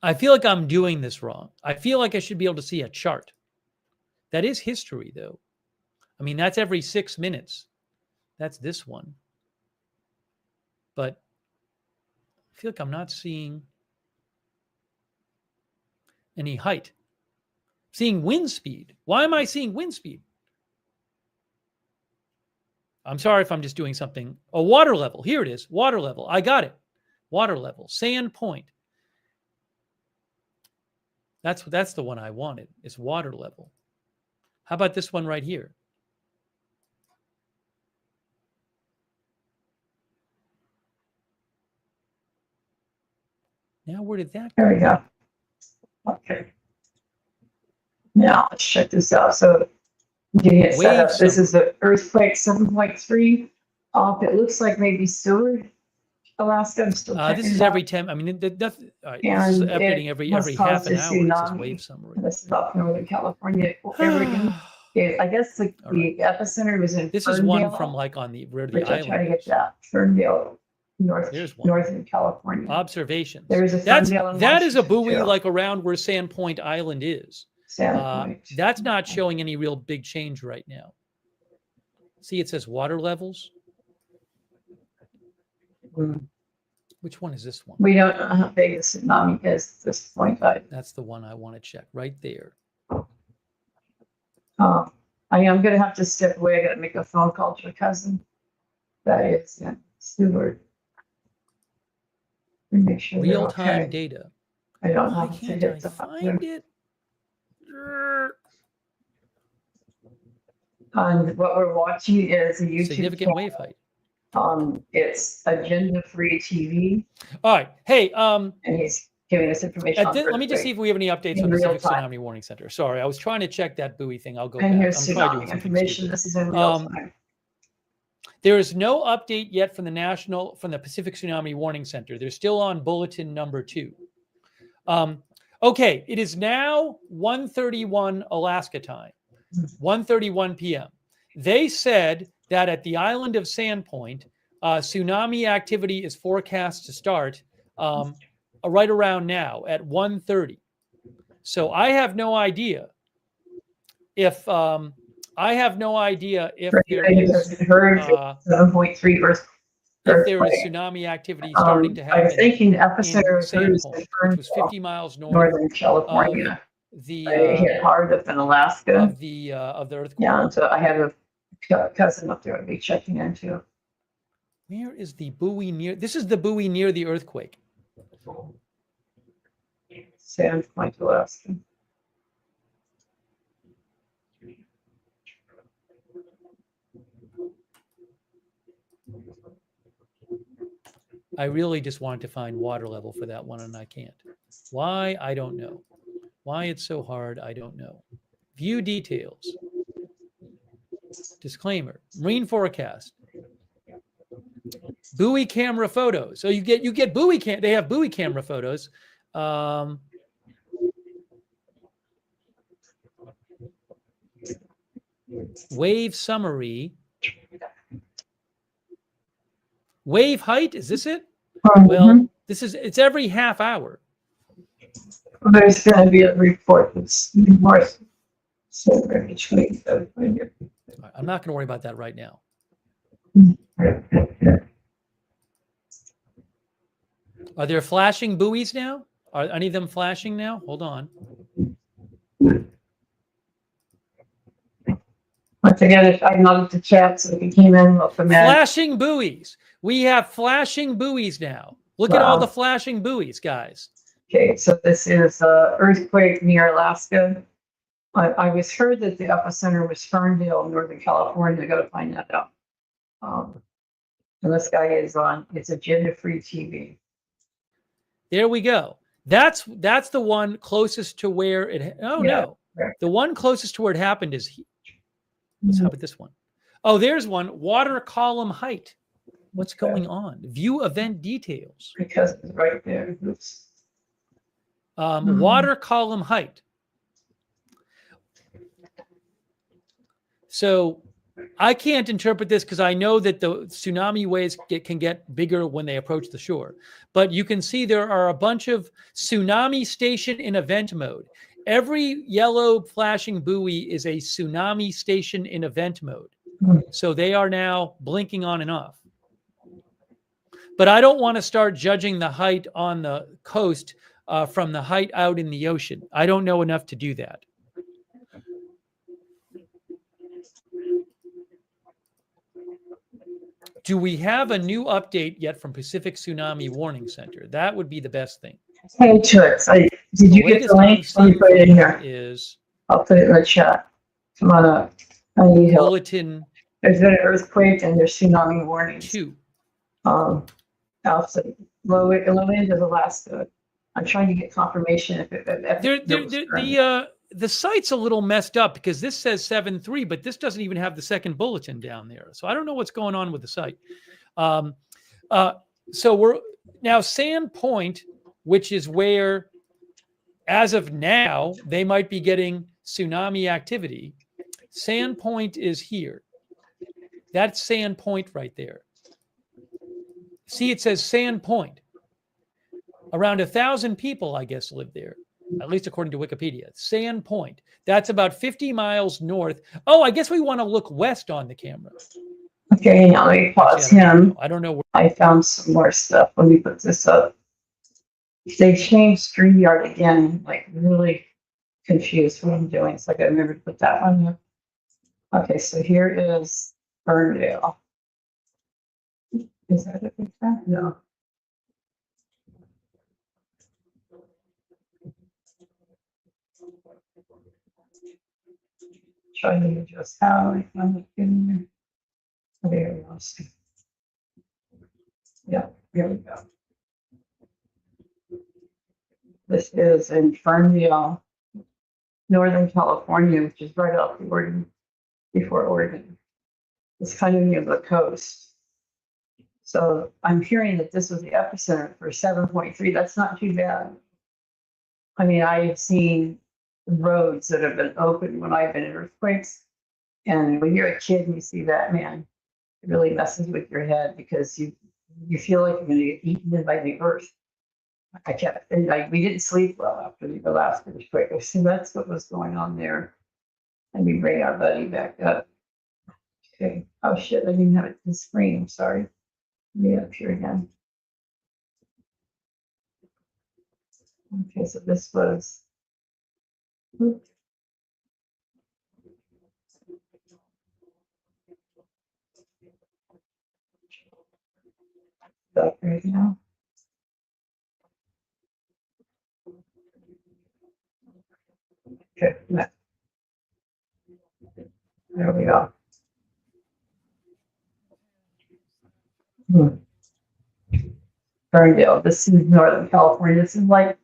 I feel like I'm doing this wrong. I feel like I should be able to see a chart. That is history, though. I mean, that's every 6 minutes. That's this one. But I feel like I'm not seeing any height. Seeing wind speed. Why am I seeing wind speed? I'm sorry if I'm just doing something. Oh, water level. Here it is. Water level. I got it. Water level. Sand point. That's the one I wanted. Is water level. How about this one right here? Now where did that go? There we go. Okay. Now let's check this out. So getting it set up. This is the earthquake 7.3. It looks like maybe Seward, Alaska. I'm still checking. This is every 10. I mean, this is updating every half an hour. It says wave summary. This is up Northern California. I guess the epicenter was in. This Ferndale. Is one from like on the where the island. I'm trying to get that Ferndale, Northern California. Observations. There's a that is a buoy like around where Sandpoint Island is. That's not showing any real big change right now. See, it says water levels. Which one is this one? We don't know how big the tsunami is at this point. That's the one I want to check right there. I am going to have to step away. I got to make a phone call to a cousin. That is Seward. Make sure real-time data. I don't know. Why can't I find it? And what we're watching is a YouTube significant wave height. It's Agenda Free TV. All right. Hey, and he's giving us information. Let me just see if we have any updates on the Pacific Tsunami Warning Center. Sorry, I was trying to check that buoy thing. I'll go back. I'm trying doing information. This is in real time. There is no update yet from the Pacific Tsunami Warning Center. They're still on bulletin number 2. Okay, it is now 1:31 Alaska time, 1:31 p.m. They said that at the island of Sandpoint, tsunami activity is forecast to start right around now at 1:30. So I have no idea if there is 7.3 Earth. If there is tsunami activity starting to happen. I was thinking epicenter which was 50 miles northern California. It hit hard up in Alaska. Of the earthquake. Yeah, so I have a cousin up there I'll be checking into. Where is the buoy near? This is the buoy near the earthquake. Sandpoint, Alaska. I really just wanted to find water level for that one, and I can't. Why? I don't know. Why it's so hard, I don't know. View details. Disclaimer. Marine forecast. Buoy camera photos. So you get buoy cam. They have buoy camera photos. Wave summary. Wave height, is this it? Well, it's every half hour. Well, there's going to be a report that's more. So I'm not going to worry about that right now. Are there flashing buoys now? Are any of them flashing now? Hold on. Once again, I noted the chat so we came in with the flashing buoys. We have flashing buoys now. Look at all the flashing buoys, guys. Okay, so this is earthquake near Alaska. I was heard that the epicenter was Ferndale, Northern California. I got to find that out. And this guy is on. It's Agenda Free TV. There we go. That's the one closest to where it. Oh yeah, no, the one closest to where it happened is. How about this one? Oh, there's one. Water column height. What's going on? View event details. Because it's right there. Water column height. So I can't interpret this because I know that the tsunami waves can get bigger when they approach the shore. But you can see there are a bunch of tsunami station in event mode. Every yellow flashing buoy is a tsunami station in event mode. So they are now blinking on and off. But I don't want to start judging the height on the coast from the height out in the ocean. I don't know enough to do that. Do we have a new update yet from Pacific Tsunami Warning Center? That would be the best thing. Hey, Toots, did you get the link? Let me put it in here. I'll put it in the chat. Come on up. I need help. Bulletin. There's been an earthquake and there's tsunami warnings. 2. Alpha, low end of Alaska. I'm trying to get confirmation if the site's a little messed up because this says 7.3, but this doesn't even have the second bulletin down there. So I don't know what's going on with the site. So we're now Sand Point, which is where, as of now, they might be getting tsunami activity. Sand Point is here. That's Sand Point right there. See, it says Sand Point. Around 1,000 people, I guess, live there, at least according to Wikipedia. Sand Point. That's about 50 miles north. Oh, I guess we want to look west on the camera. Okay, now let me pause him. I don't know where. I found some more stuff. Let me put this up. They changed StreamYard again, like really confused what I'm doing. So I got to remember to put that on here. Okay, so here is Ferndale. Is that a big fan? No. Trying to adjust how I found it in there. There we go. Yeah, here we go. This is in Ferndale, Northern California, which is right off the Oregon, before Oregon. It's kind of near the coast. So I'm hearing that this was the epicenter for 7.3. That's not too bad. I mean, I've seen roads that have been open when I've been in earthquakes. And when you're a kid and you see that, man, it really messes with your head because you feel like you're going to get eaten by the earth. We didn't sleep well after the last earthquake. So that's what was going on there. Let me bring our buddy back up. Okay. Oh shit, I didn't have it to the screen. I'm sorry. Let me up here again. Okay, so this was. Stop right now. Okay, there we go. Ferndale. This is Northern California. This is like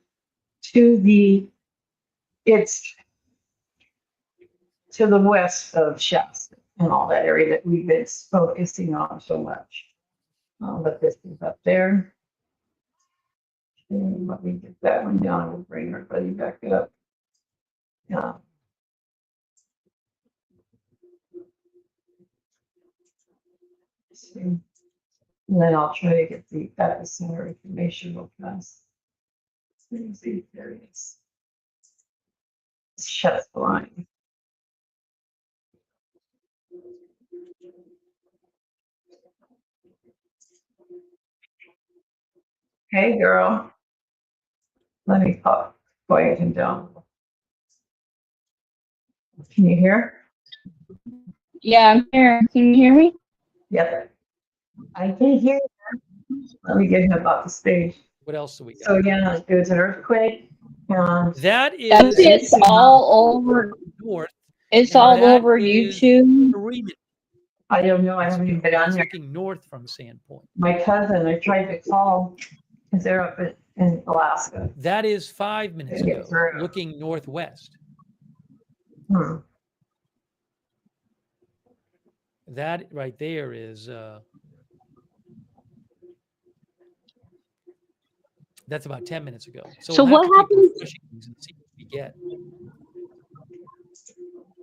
it's to the west of Shasta and all that area that we've been focusing on so much. But this is up there. And let me get that one down and we'll bring everybody back up. Yeah. See. And then I'll try to get the epicenter information real fast. See, there it is. Shut the line. Hey, girl. Let me quiet him down. Can you hear? Yeah, I'm here. Can you hear me? Yep. I can hear you. Let me get him up the stage. What else do we got? So yeah, it was an earthquake. That is It's all over. North. It's all over YouTube. I don't know. I haven't even been on there. Looking north from Sand Point. My cousin, I tried to call because they're up in Alaska. That is 5 minutes ago. Looking northwest. That right there is. That's about 10 minutes ago. So we'll what happens? And see what we get.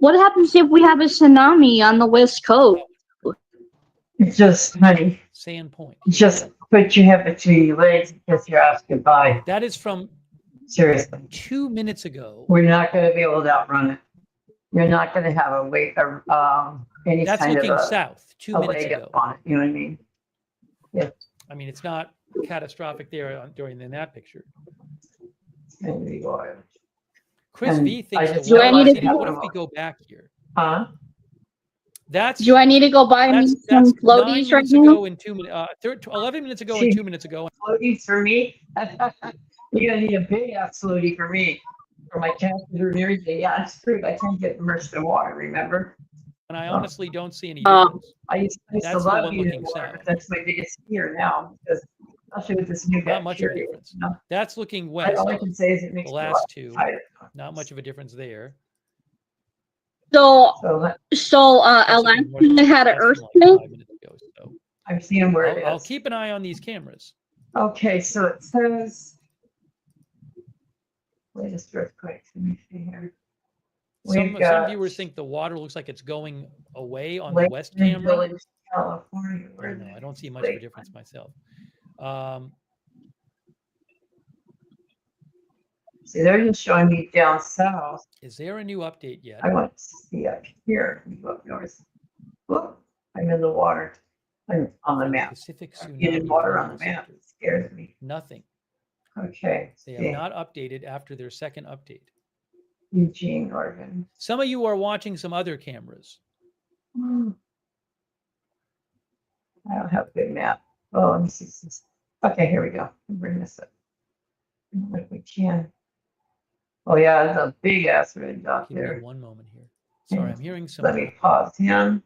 What happens if we have a tsunami on the west coast? Just, honey, Sand Point. just put your head between your legs and kiss your ass goodbye. That is from Seriously. 2 minutes ago. We're not going to be able to outrun it. You're not going to have a wait, any That's kind looking of south 2 a minutes leg ago. up on it. You know what I mean? I mean, it's not catastrophic there during in that picture. It's going to be wild. Chris And V thinks I the just Do I water need city. to- What if we go back here? Huh? That's Do I need to go buy me that's some 9 floaties right minutes now? ago and 2 minutes. 11 minutes ago and 2 minutes ago. Floaties for me? You're going to need a big ass floatie for me. For my catheter and everything. Yeah, it's true. I can't get immersed in water, remember? And I honestly don't see any Oh. difference. I used to That's the love one being in looking water, south. but that's my biggest fear now because especially with this new Not much of a bacteria, difference. you know? That's looking west. All I can say is it makes The me a last lot two, tired. not much of a difference there. So, So that, That's looking Alaska north. had an That's from like earthquake. 5 minutes ago. So I'm seeing where it I'll is. keep an eye on these cameras. Okay, so it says. Latest earthquakes. Let me see here. Some viewers think the water looks like it's going away on the west Lakeland camera. Village, California. I Where don't know. the I don't see much of a Lakeland. difference myself. See, they're just showing me down south. Is there a new update yet? I want to see up here. Let me go up north. Whoop, I'm in the water. I'm on the For map. Pacific I'm getting Tsunami water on Warning the map. Center? It scares me. Nothing. Okay. They see. have not updated after their second update. Eugene, Oregon. Some of you are watching some other cameras. I don't have a good map. Oh, let me see this. Okay, here we go. I'll bring this up. If we can. Oh yeah, it's a big ass red dot Give me there. one moment here. Sorry, I'm hearing some. Let me pause him.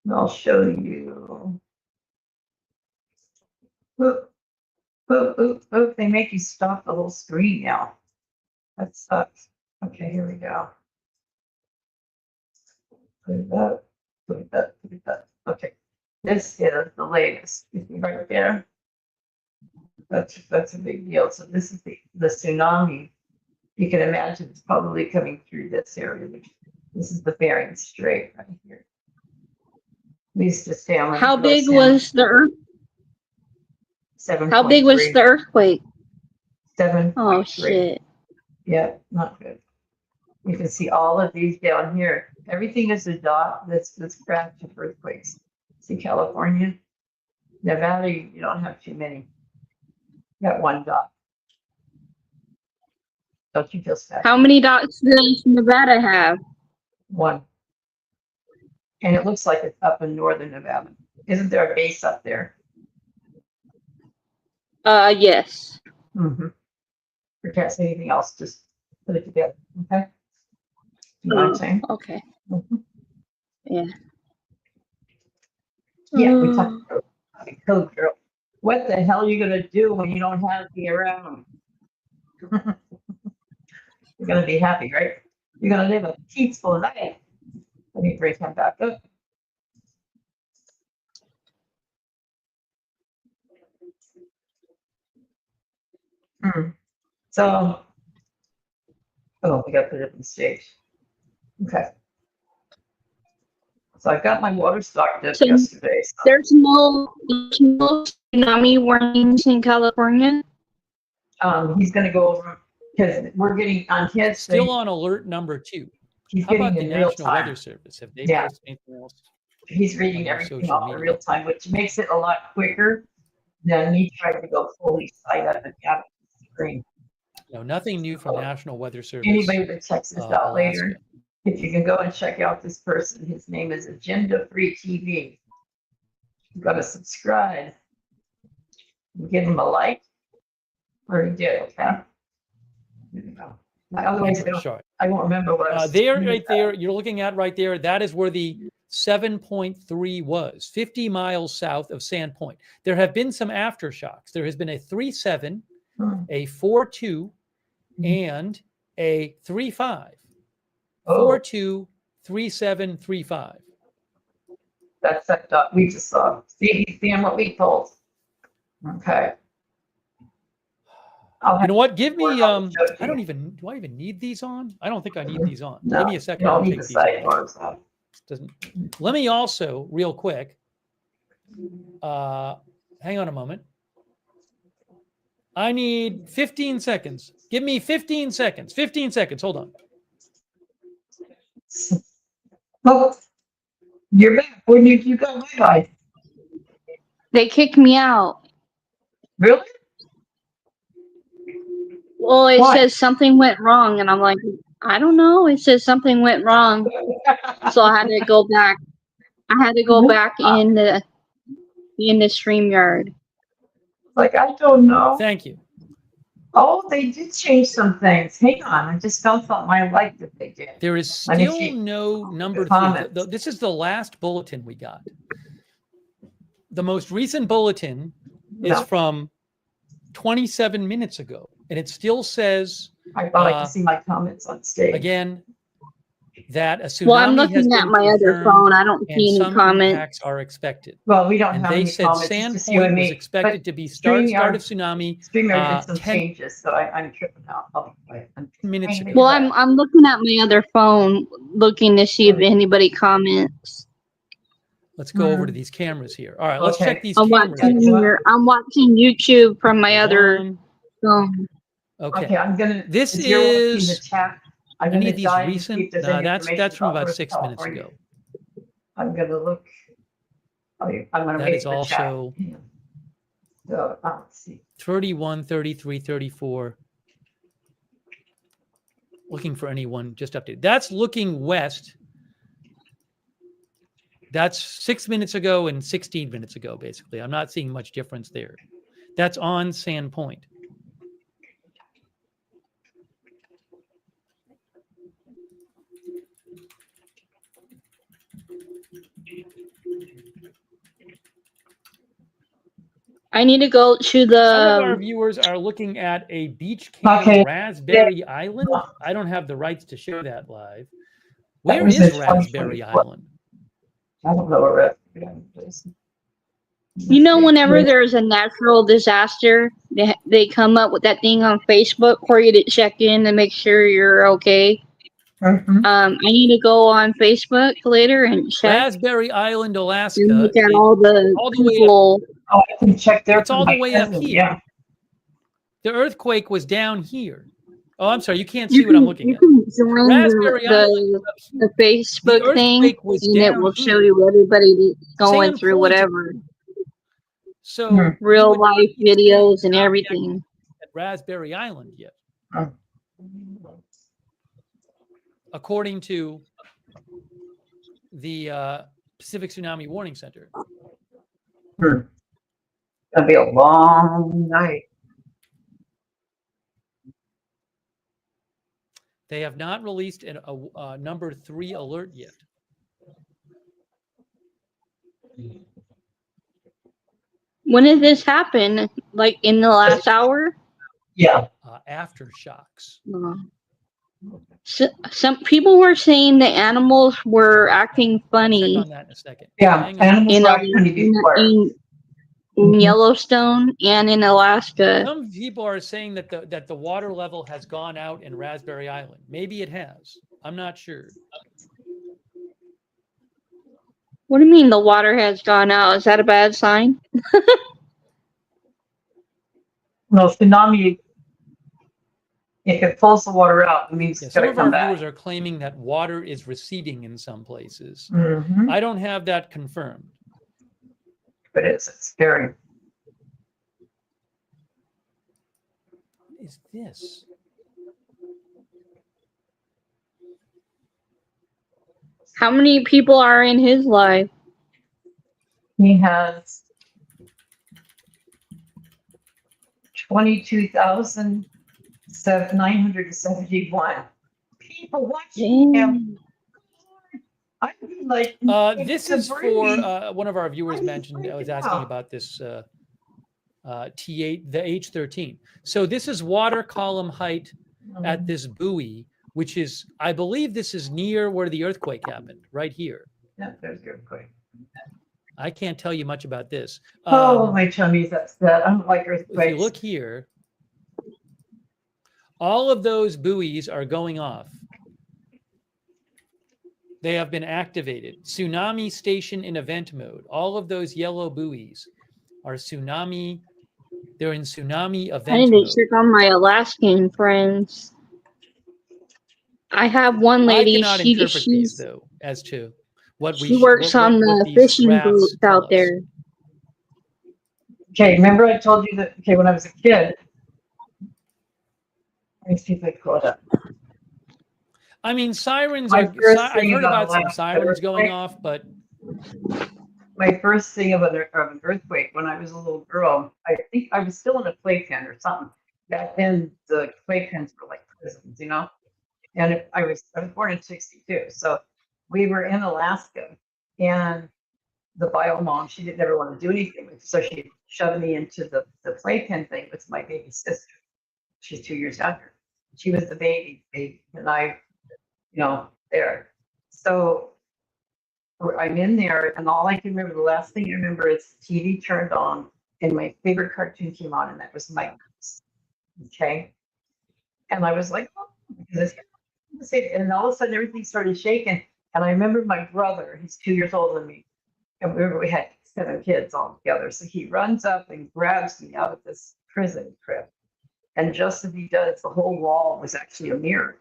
And I'll show you. Oop, oop, oop, oop. They make you stop the whole screen now. That sucks. Okay, here we go. Put it up, put it up, put it up. Okay, this is the latest. You see right there. That's a big deal. So this is the tsunami. You can imagine it's probably coming through this area. This is the Bering Strait right here. We used to stay on. How big was the earth? 7. How big was the earthquake? 7. Oh shit! Yeah, not good. You can see all of these down here. Everything is a dot that's cracked of earthquakes. See California, Nevada. You don't have too many. You got one dot. Don't you feel special? How many dots does Nevada have? One. And it looks like it's up in northern Nevada. Isn't there a base up there? Yes. Mm-hmm. We can't say anything else. Just put it together. Okay. You know what I'm saying? Okay. Mhm. Yeah. Yeah, we talked about code girl. What the hell are you gonna do when you don't have me around? You're gonna be happy, right? You're gonna live a peaceful life. Let me bring him back up. So, oh, we got to put it on stage. Okay. So I got my water stocked up So- yesterday. So There's no tsunami warnings in California. he's gonna go over because we're getting on his Still thing. on alert number 2. He's How about getting the in real National time. Weather Service? Have they Yeah. posted anything else? He's reading on everything social off in media? real time, which makes it a lot quicker than me trying to go fully side up and down the screen. No, nothing new from National Weather Service. Anybody that checks this out later, Alaska. if you can go and check out this person, his name is Agenda Free TV. You gotta subscribe. Give him a like. Or you did, okay? There you go. Otherwise, Sorry. I won't remember what I was. There, right there, you're looking at right there. That is where the 7.3 was, 50 miles south of Sandpoint. There have been some aftershocks. There has been a 3.7, a 4.2, and a 3.5. Oh, 4.2, 3.7, 3.5. that's that dot we just saw. See, he's seeing what we told. Okay. I'll You have know what? Give me, I'll show it to I don't you. even, do I even need these on? I don't think I need these on. No, Give me a you second. I'll don't need take the these off. sidebars off. Doesn't, let me also, real quick, hang on a moment. I need 15 seconds. Give me 15 seconds. 15 seconds. Hold on. Oh, you're back. When did you go? Bye. They kicked me out. Really? Well, it Why? says something went wrong, and I'm like, I don't know. It says something went wrong, so I had to go back. I had to go back in the StreamYard. Like, I don't know. Thank you. Oh, they did change some things. Hang on. I just found something I liked that they did. There is Let me still see. no number three. Comments. This is the last bulletin we got. The most recent bulletin is No, from 27 minutes ago, and it still says, I thought I could see my comments on stage. again, that a tsunami Well, I'm has looking at been my other confirmed phone. I don't and see any some comments. impacts are expected. Well, we don't And have they any said comments. It's just you and Sandpoint was me. expected But to be start of StreamYard tsunami did some 10 changes, so I'm tripping out. Oh, wait, I'm minutes trying to ago. Well, I'm looking at my other phone, looking to see if anybody comments. Let's go over to these cameras here. All right, let's Okay. check these I'm cameras. watching I'm watching YouTube from my Hold other on. phone. Okay. I'm gonna. This if you're looking in the is chat, I'm any gonna of these dive and see if recent? there's No, any that's information from about Northern 6 minutes California. ago. I'm gonna look. I'm gonna That wait is for the chat. also So let's see. 31, 33, 34. Looking for anyone just updated. That's looking west. That's 6 minutes ago and 16 minutes ago, basically. I'm not seeing much difference there. That's on Sandpoint. I need to go to Some of our the. viewers are looking at a beach cam Okay. Raspberry Island. I don't have the rights to show that live. That Where was is in Raspberry 2024. Island? I don't know where Raspberry Island is. You know, whenever there's a natural disaster, they come up with that thing on Facebook for you to check in and make sure you're okay. Mhm. I need to go on Facebook later and check Raspberry Island, Alaska. and look at It- all the all the way up. people. Oh, I can check there. It's for all the my way up cousin, here. Yeah. The earthquake was down here. Oh, I'm sorry. You can't see You what I'm can looking you at. can join Raspberry Island is up here. the Facebook thing, earthquake was and it down will show here. you everybody going through Sandpoint. whatever So Hmm. you real would not life be seeing videos and everything. at Raspberry Island yet, Oh. according to the Pacific Tsunami Warning Center. It'll be a long night. They have not released a number 3 alert yet. When did this happen? Like in the last hour? Yeah. Aftershocks. So, some people were saying the animals were acting Check funny on that in a second. Yeah. Hang on. Animals in, are going to be square. in Yellowstone and in Alaska. Some people are saying that the water level has gone out in Raspberry Island. Maybe it has. I'm not sure. What do you mean the water has gone out? Is that a bad sign? No, tsunami, if it pulls the water out, it means Yeah, it's some going of to our come back. viewers are claiming that water is receding in some places. Mhm. I don't have that confirmed. But it's scary. What is this? How many people are in his live? He has 22,971 people watching him. I'd be like, This is for one of our viewers mentioned. I was asking about this T8, the H13. So this is water column height at this buoy, which is, I believe this is near where the earthquake happened, right here. Yeah, there's your earthquake. I can't tell you much about this. Oh, my tummy's upset. I don't like If you earthquakes. look here, All of those buoys are going off. They have been activated. Tsunami station in event mode. All of those yellow buoys are tsunami. They're in tsunami I event need to mode. check on my Alaskan friends. I have one I lady. cannot interpret these She's though as to what we she works on what the these fishing graphs boats tell out us. there. Okay, remember I told you that, okay, when I was a kid, let me see if I can pull it up. I mean, sirens My are. first I've thing heard about some Alaska sirens going earthquake- off, but My first thing of an earthquake when I was a little girl, I think I was still in a playpen or something. Back then, the playpens were like prisons, you know? And I was born in 62. So we were in Alaska and the bio mom, she didn't ever want to do anything with, so she shoved me into the playpen thing with my baby sister. She's 2 years younger. She was the baby, and I, there. So I'm in there, and all I can remember, the last thing I remember is the TV turned on, and my favorite cartoon came on, and that was Mike Mouse. Okay. And I was like, oh, and all of a sudden everything started shaking. And I remember my brother, he's 2 years older than me. And remember we had 7 kids all together. So he runs up and grabs me out of this prison crib. And just as he does, the whole wall was actually a mirror.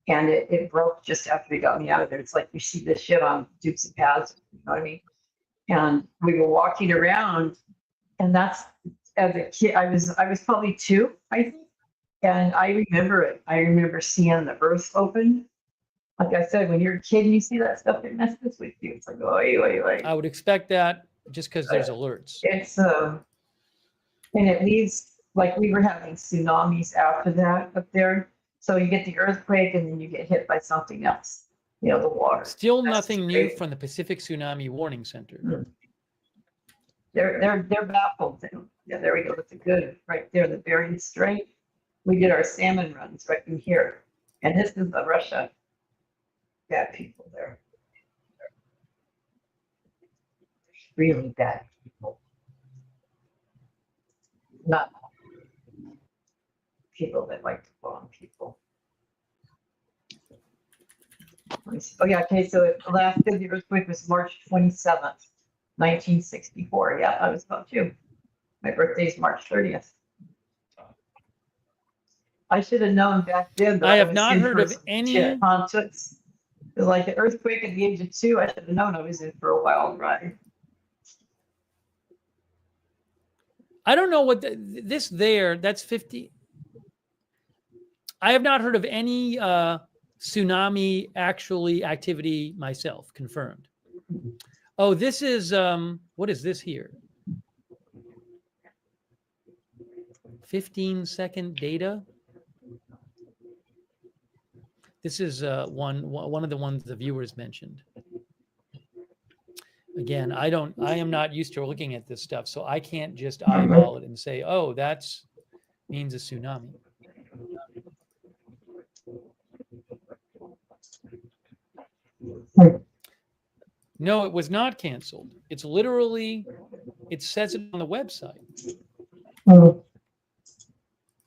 And it broke just after they got me out of there. It's like you see this shit on Dukes of Hazzard, you know what I mean? And we were walking around, and that's, as a kid, I was probably 2, I think. And I remember it. I remember seeing the earth open. Like I said, when you're a kid and you see that stuff, it messes with you. It's like, oi. I would expect that just because there's alerts. It's and it leaves, like we were having tsunamis after that up there. So you get the earthquake and then you get hit by something else. The water. Still That's nothing new crazy. from the Pacific Tsunami Warning Center. They're baffled. Yeah, there we go. That's a good right there, the Bering Strait. We did our salmon runs right in here. And this is the Russia. Bad people there. Really bad people. Not people that like to bomb people. Oh yeah, okay, so Alaska, the earthquake was March 27th, 1964. Yeah, I was about 2. My birthday's March 30th. I should have known back then. That I have was not in heard for of some any- shit, huh? It's like an earthquake at the age of 2. I should have known I was in for a wild ride. I don't know what that's 50. I have not heard of any tsunami activity myself confirmed. Oh, this is what is this here? 15-second data. This is one of the ones the viewers mentioned. Again, I am not used to looking at this stuff, so I can't just eyeball it and say, oh, that's means a tsunami. No, it was not canceled. It's literally, it says it on the website.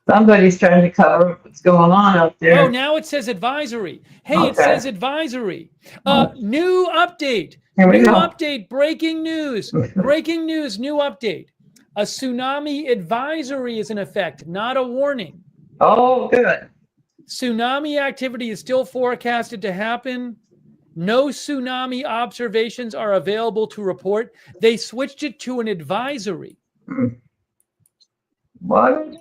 Somebody's trying to cover what's going on out there. Oh, now it says advisory. Hey, it Okay. says advisory. New update. Here we New go. update. Breaking news. Breaking news. New update. A tsunami advisory is in effect, not a warning. Oh, good. Tsunami activity is still forecasted to happen. No tsunami observations are available to report. They switched it to an advisory. What?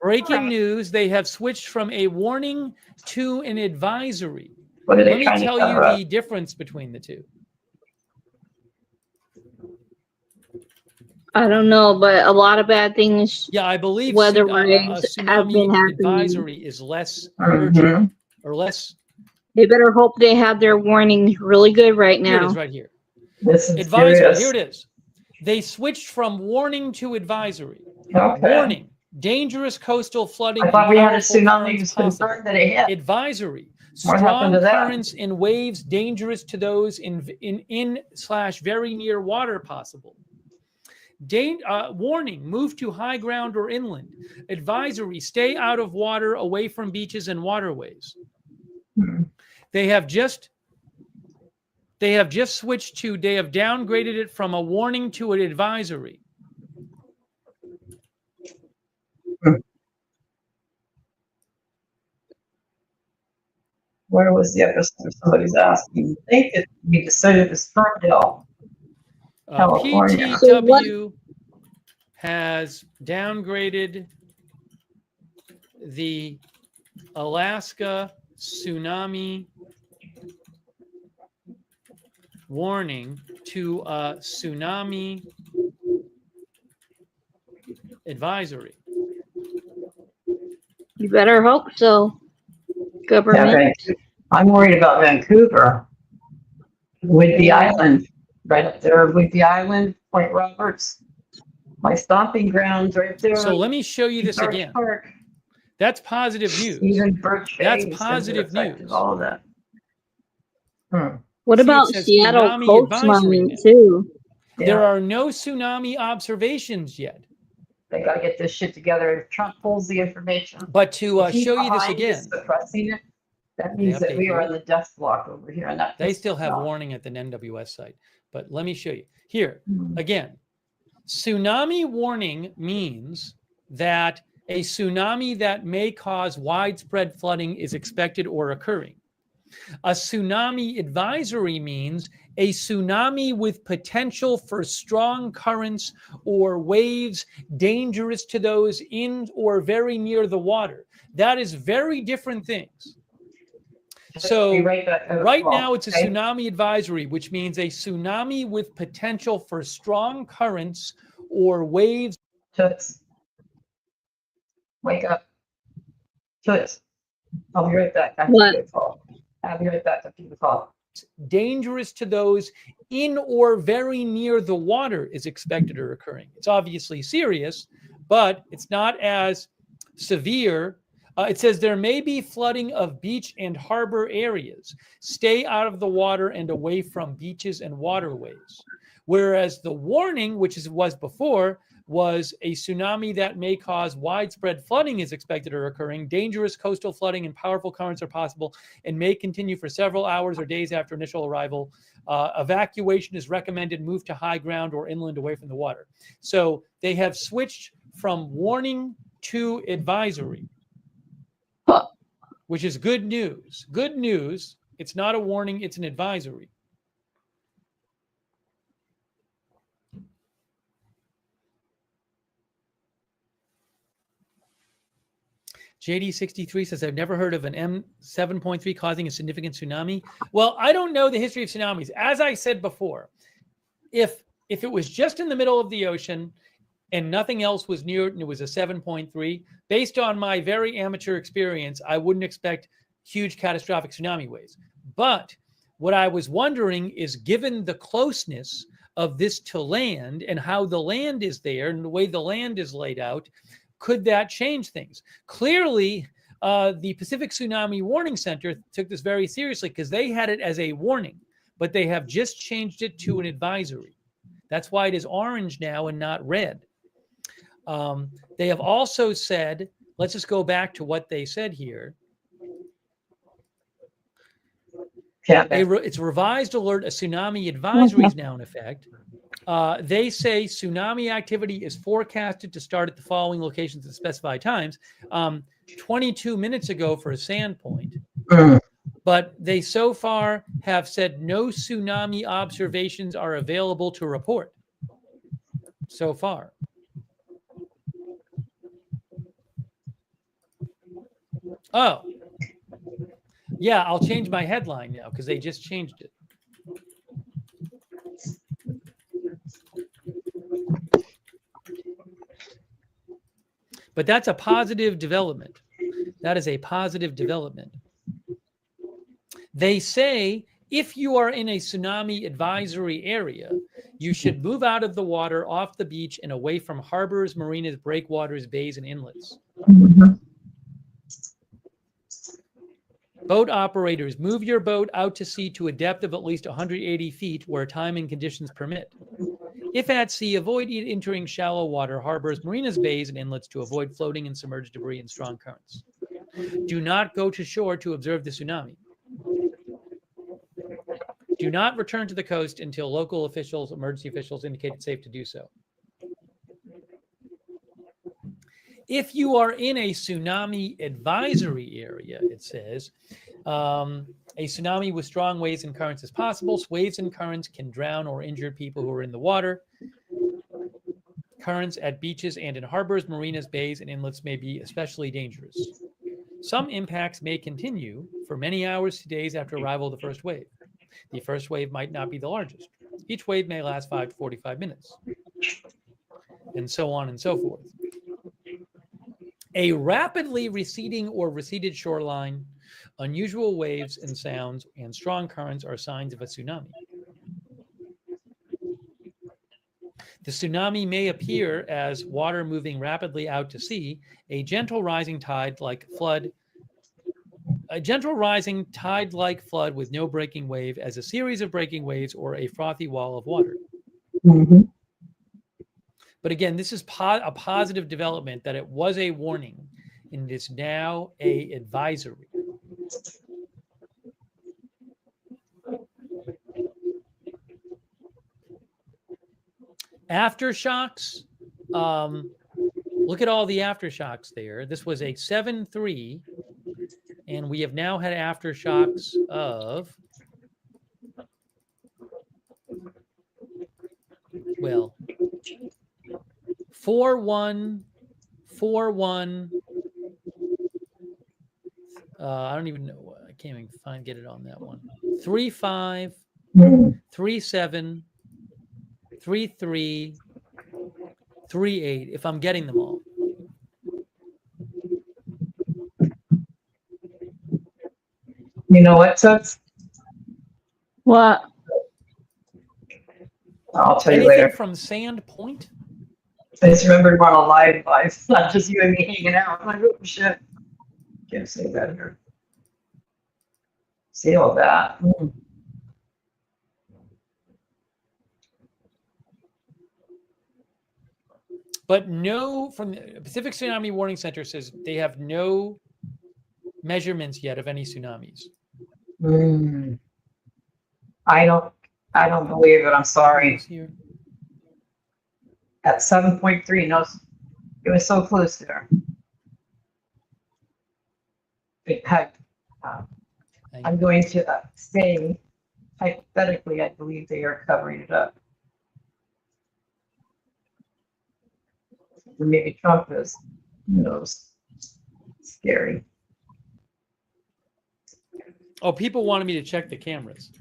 Breaking news, they have switched from a warning to an advisory. What are they Let me trying to tell cover you up? the difference between the two. I don't know, but a lot of bad things. Yeah, I believe Weather-wise have been tsunami happening. advisory is less urgent Mhm. or less. They better hope they have their warnings really good right Here it now. is right here. This is Advisory, serious. here it is. They switched from warning to advisory. Okay. Warning, dangerous coastal flooding. I thought and we had a powerful tsunami currents was possible. confirmed that it hit. Advisory, What happened strong to that? currents and waves dangerous to those in/very near water possible. Warning, move to high ground or inland. Advisory, stay out of water, away from beaches and waterways. They have just switched to, they have downgraded it from a warning to an advisory. Where was the epicenter? Somebody's asking. I think it we decided it's Ferndale. California. PTW has downgraded the Alaska tsunami warning to a tsunami advisory. You better hope so, government. Yeah, I'm worried about Vancouver. Whidbey Island, right up there, Whidbey Island, Point Roberts. My stomping grounds right there. So let me show you this Birch again. Park, That's positive news. even Birch Bay That's is positive affected, news. all of that. What See, it about says Seattle tsunami coastline advisory now. too? There Yeah, are no tsunami observations yet. they gotta get this shit together. If Trump pulls the information. But to if he's show you this behind again, Suppressing it, that means that update we are here. on the death block over here and that. they still have warning. warning at the NWS site. But let me show you. Here, Hmm. again, tsunami warning means that a tsunami that may cause widespread flooding is expected or occurring. A tsunami advisory means a tsunami with potential for strong currents or waves dangerous to those in or very near the water. That is very different things. So Be right back. right now it's a Okay? tsunami advisory, which means a tsunami with potential for strong currents or waves. Toots. Wake up. Toots. I'll be right back. What? I'll be right back after the call. Dangerous to those in or very near the water is expected or occurring. It's obviously serious, but it's not as severe. It says there may be flooding of beach and harbor areas. Stay out of the water and away from beaches and waterways. Whereas the warning, which was before, was a tsunami that may cause widespread flooding is expected or occurring. Dangerous coastal flooding and powerful currents are possible and may continue for several hours or days after initial arrival. Evacuation is recommended. Move to high ground or inland away from the water. So they have switched from warning to advisory, which is good news. Good news. It's not a warning. It's an advisory. JD63 says, I've never heard of an M7.3 causing a significant tsunami. Well, I don't know the history of tsunamis. As I said before, if it was just in the middle of the ocean and nothing else was near it and it was a 7.3, based on my very amateur experience, I wouldn't expect huge catastrophic tsunami waves. But what I was wondering is, given the closeness of this to land and how the land is there and the way the land is laid out, could that change things? Clearly, the Pacific Tsunami Warning Center took this very seriously because they had it as a warning, but they have just changed it to an advisory. That's why it is orange now and not red. They have also said, let's just go back to what they said here. It's a revised alert. A tsunami advisory is now in effect. They say tsunami activity is forecasted to start at the following locations at specified times. 22 minutes ago for a Sandpoint. But they so far have said no tsunami observations are available to report so far. Oh, yeah, I'll change my headline now because they just changed it. But that's a positive development. That is a positive development. They say if you are in a tsunami advisory area, you should move out of the water, off the beach, and away from harbors, marinas, breakwaters, bays, and inlets. Boat operators, move your boat out to sea to a depth of at least 180 feet where time and conditions permit. If at sea, avoid entering shallow water, harbors, marinas, bays, and inlets to avoid floating and submerged debris and strong currents. Do not go to shore to observe the tsunami. Do not return to the coast until local officials, emergency officials indicate it's safe to do so. If you are in a tsunami advisory area, it says, a tsunami with strong waves and currents is possible. Waves and currents can drown or injure people who are in the water. Currents at beaches and in harbors, marinas, bays, and inlets may be especially dangerous. Some impacts may continue for many hours to days after arrival of the first wave. The first wave might not be the largest. Each wave may last 5 to 45 minutes, and so on and so forth. A rapidly receding or receded shoreline, unusual waves and sounds, and strong currents are signs of a tsunami. The tsunami may appear as water moving rapidly out to sea, a gentle rising tide-like flood with no breaking wave, as a series of breaking waves or a frothy wall of water. Mhm. But again, this is a positive development that it was a warning and it is now a advisory. Aftershocks, look at all the aftershocks there. This was a 7.3, and we have now had aftershocks of, well, 4.1, 4.1. I don't even know. I can't even get it on that one. 3.5, 3.7, 3.3, 3.8. If I'm getting them all. You know what, Toots? What? I'll tell you Anything later. from Sand Point? I just remembered we're on a live, not just you and me hanging out. I'm like, oh shit. Can't say that here. See all that? But no, from the Pacific Tsunami Warning Center says they have no measurements yet of any tsunamis. I don't believe it. I'm sorry. Here. At 7.3, no, it was so close there. It had, I'm going to say, hypothetically, I believe they are covering it up. Or maybe Trump is, who knows? Scary. Oh, people wanted me to check the cameras.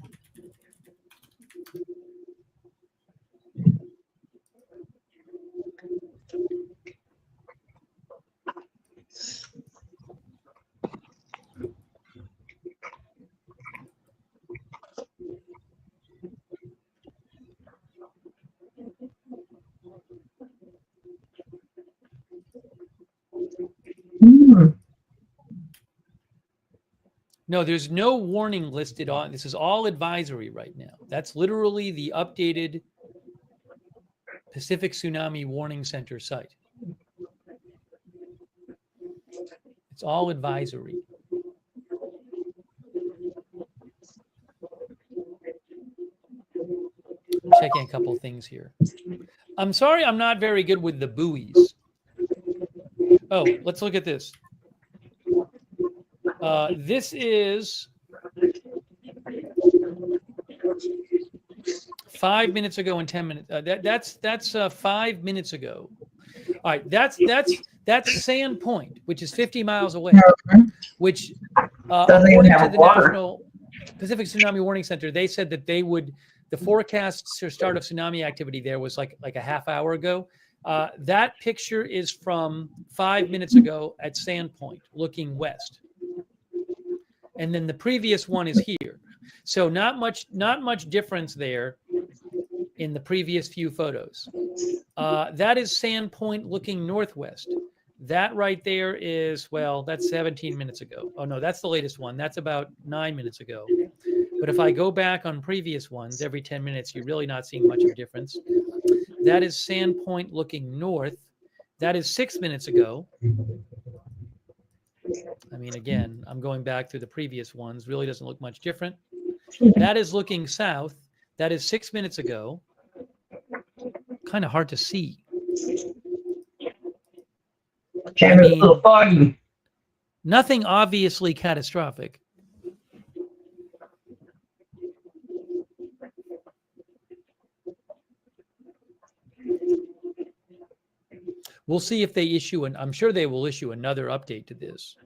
No, there's no warning listed on. This is all advisory right now. That's literally the updated Pacific Tsunami Warning Center site. It's all advisory. Checking a couple things here. I'm sorry I'm not very good with the buoys. Oh, let's look at this. This is 5 minutes ago and 10 minutes. That's 5 minutes ago. All right, that's Sand Point, which is 50 miles away. Which, according to the National Pacific Tsunami Warning Center, they said that they would. The forecast to start of tsunami activity there was like a half hour ago. That picture is from 5 minutes ago at Sand Point, looking west. And then the previous one is here. So not much difference there in the previous few photos. That is Sand Point looking northwest. That right there is, well, that's 17 minutes ago. Oh no, that's the latest one. That's about 9 minutes ago. But if I go back on previous ones, every 10 minutes, you're really not seeing much of a difference. That is Sandpoint looking north. That is 6 minutes ago. I mean, again, I'm going back through the previous ones. Really doesn't look much different. That is looking south. That is 6 minutes ago. Kind of hard to see. Can't be a little foggy. Nothing obviously catastrophic. We'll see if they issue I'm sure they will issue another update to this.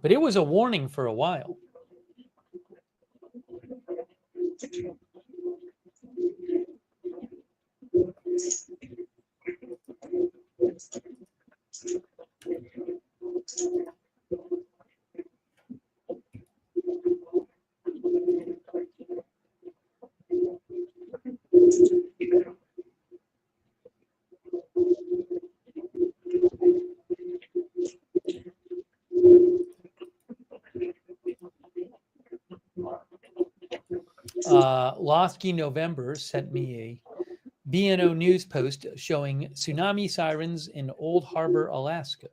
But it was a warning for a while. Losky November sent me a BNO news post showing tsunami sirens in Old Harbor, Alaska.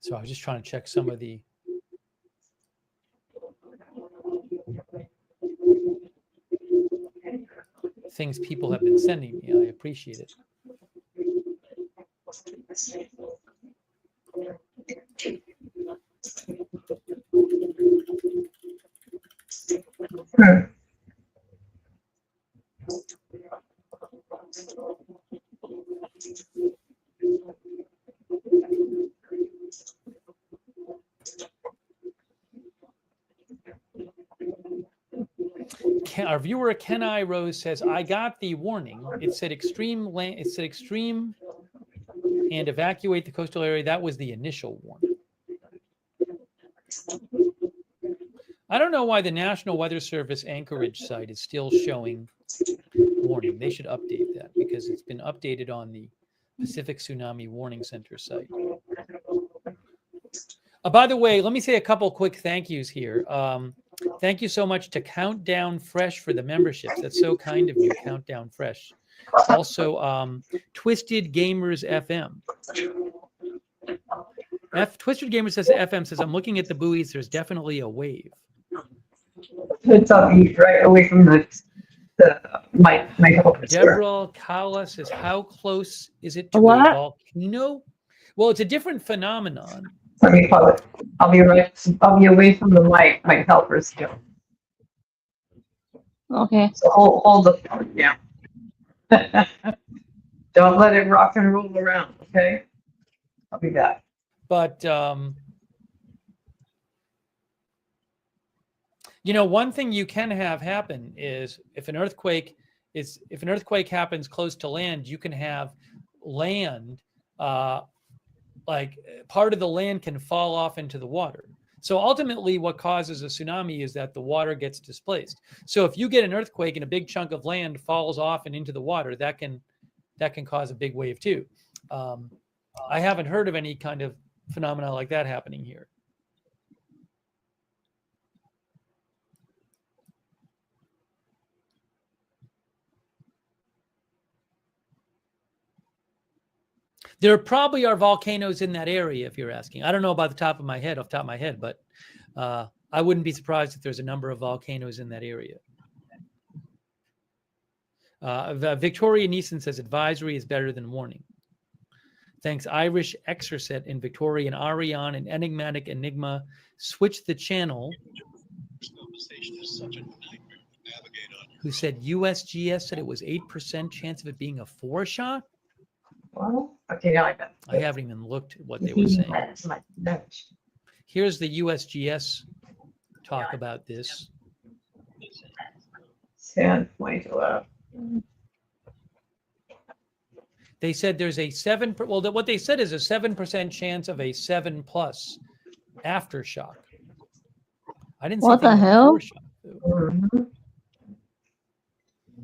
So I was just trying to check some of the things people have been sending me. I appreciate it. Our viewer Kenai Rose says, "I got the warning. It said extreme land. It said extreme and evacuate the coastal area. That was the initial warning." I don't know why the National Weather Service Anchorage site is still showing warning. They should update that because it's been updated on the Pacific Tsunami Warning Center site. By the way, let me say a couple quick thank yous here. Thank you so much to Countdown Fresh for the memberships. That's so kind of you, Countdown Fresh. Also, Twisted Gamers FM. Twisted Gamers says FM says, "I'm looking at the buoys. There's definitely a wave." It's right away from my Deborah Kala says, "How close is it to What? a volcano?" Well, it's a different phenomenon. Let me call it. I'll be away from the mic. My helpers do. Okay. So hold the phone down. Don't let it rock and roll around, okay? I'll be back. But one thing you can have happen is if an earthquake happens close to land, you can have land like part of the land can fall off into the water. So ultimately what causes a tsunami is that the water gets displaced. So if you get an earthquake and a big chunk of land falls off and into the water, that can cause a big wave too. I haven't heard of any kind of phenomena like that happening here. There probably are volcanoes in that area, if you're asking. I don't know about off the top of my head, but I wouldn't be surprised if there's a number of volcanoes in that area. Victoria Neeson says advisory is better than warning. Thanks, Irish Exercet in Victoria and Ariane and Enigmatic Enigma. Switch the channel. Who said USGS said it was 8% chance of it being a foreshot? Well, okay, now I got it. I haven't even looked at what they were saying. That's my notes. Here's the USGS talk about this. Sandpoint 11. They said there's a what they said is a 7% chance of a 7+ aftershock. I didn't see What the anything about hell? foreshock, though. Mhm.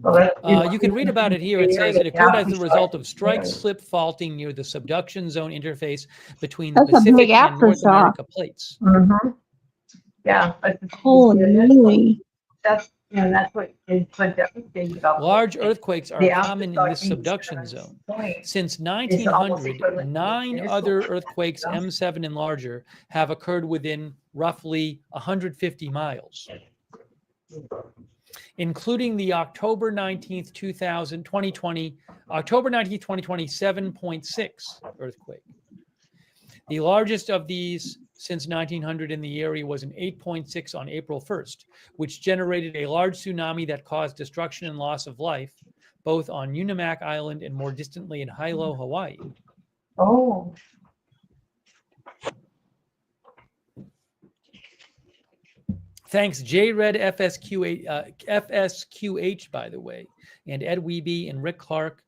Well, You can read about it here. It says it occurred as the result of strike slip faulting near the subduction zone interface between the That's a big Pacific and North aftershock. America plates. Mhm. Yeah. Holy. That's what is so devastating about Large earthquakes are the common in this aftershock subduction means zone. point. Since It's almost 1900, equivalent to 9 the other initial earthquakes, one. M7 and larger, have occurred within roughly 150 miles, including the October 19th, 2020, October 19th, 2020, 7.6 earthquake. The largest of these since 1900 in the area was an 8.6 on April 1st, which generated a large tsunami that caused destruction and loss of life, both on Unimak Island and more distantly in Hilo, Hawaii. Oh. Thanks, JRed FSQH, by the way, and Ed Weeby and Rick Clark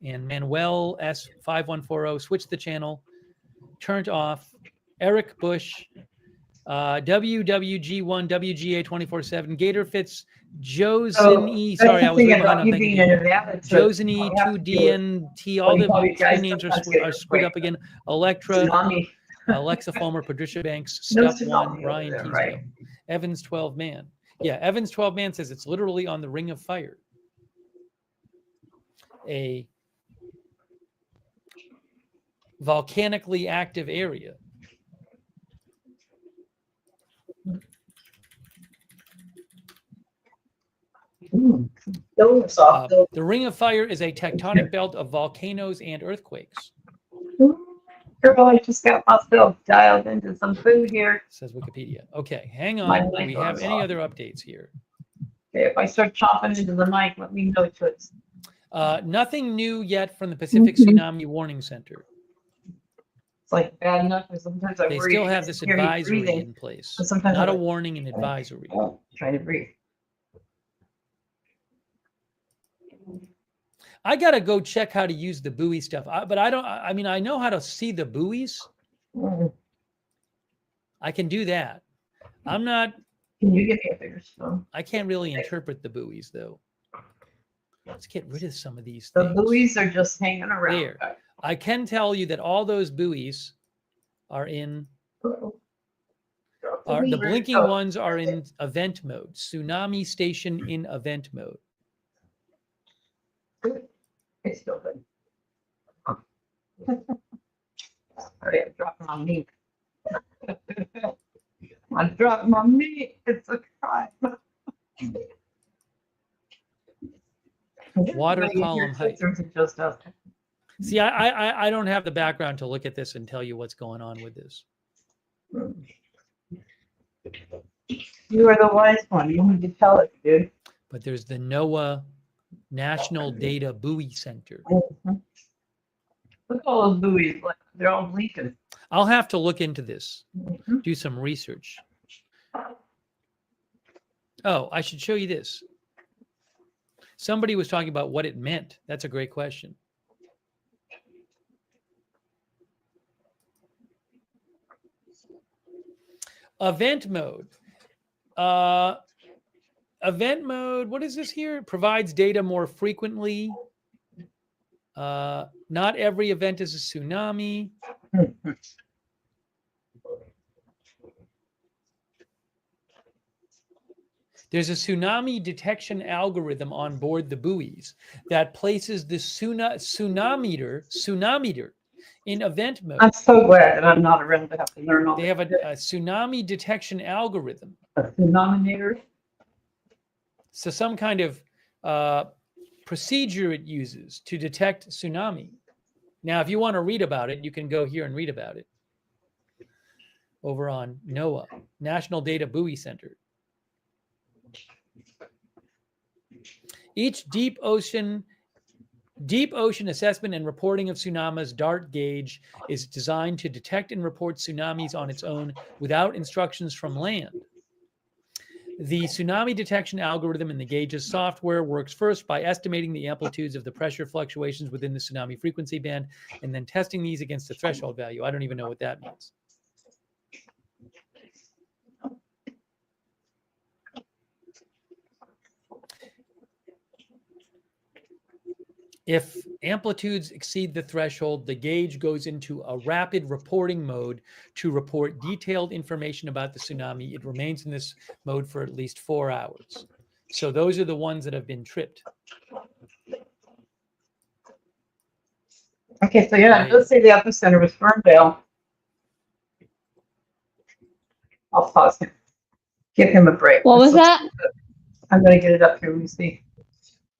and Manuel S5140 switched the channel, turned off. Eric Bush, WWG1, WGA 24/7, Gator Fits, Josini. Sorry, I was way behind on thanking you. Josini, 2DNT, all the screen names are screwed up again. Electra, Alexa Fomer, Patricia Banks, Step One, Ryan Teasdale, right. Evans 12 Man. Yeah, Evans 12 Man says it's literally on the Ring of Fire. A volcanically active area. The Ring of Fire is a tectonic belt of volcanoes and earthquakes. Girl, I just got myself dialed into some food here. Says Wikipedia. Okay, hang on. Do we have any other updates here? Okay, if I start chopping into the mic, let me know, Toots. Nothing new yet from the Pacific Tsunami Warning Center. It's like bad enough, because sometimes I They worry still have this advisory in place. Not a warning, an advisory. Trying to breathe. I gotta go check how to use the buoy stuff. But I don't. I mean, I know how to see the buoys. I can do that. I'm not. Can you get me a bigger spoon? I can't really interpret the buoys though. Let's get rid of some of these The things. buoys are just hanging around. There. I can tell you that all those buoys are in. The blinking ones are in event mode. Tsunami station in event mode. It's still good. Sorry, I'm dropping my meat. I'm dropping my meat. It's a crime. Water column height. Just us. See, I don't have the background to look at this and tell you what's going on with this. You are the wise one. You need to tell us, dude. But there's the NOAA National Data Buoy Center. Look at all those buoys. They're all blinking. I'll have to look into this, do some research. Oh, I should show you this. Somebody was talking about what it meant. That's a great question. Event mode. Event mode, what is this here? Provides data more frequently. Not every event is a tsunami. There's a tsunami detection algorithm on board the buoys that places the tsunamimeter in event mode. I'm so glad that I'm not around to have to learn all They have a tsunami detection algorithm. A tsunami. So some kind of procedure it uses to detect tsunami. Now, if you want to read about it, you can go here and read about it over on NOAA, National Data Buoy Center. Each deep ocean assessment and reporting of tsunamis DART gauge is designed to detect and report tsunamis on its own without instructions from land. The tsunami detection algorithm in the gauge's software works first by estimating the amplitudes of the pressure fluctuations within the tsunami frequency band and then testing these against the threshold value. I don't even know what that means. If amplitudes exceed the threshold, the gauge goes into a rapid reporting mode to report detailed information about the tsunami. It remains in this mode for at least 4 hours. So those are the ones that have been tripped. Okay, so yeah, Right. let's say the epicenter was Ferndale. I'll pause him. Give him a break. What was that? I'm gonna get it up here. Let me see.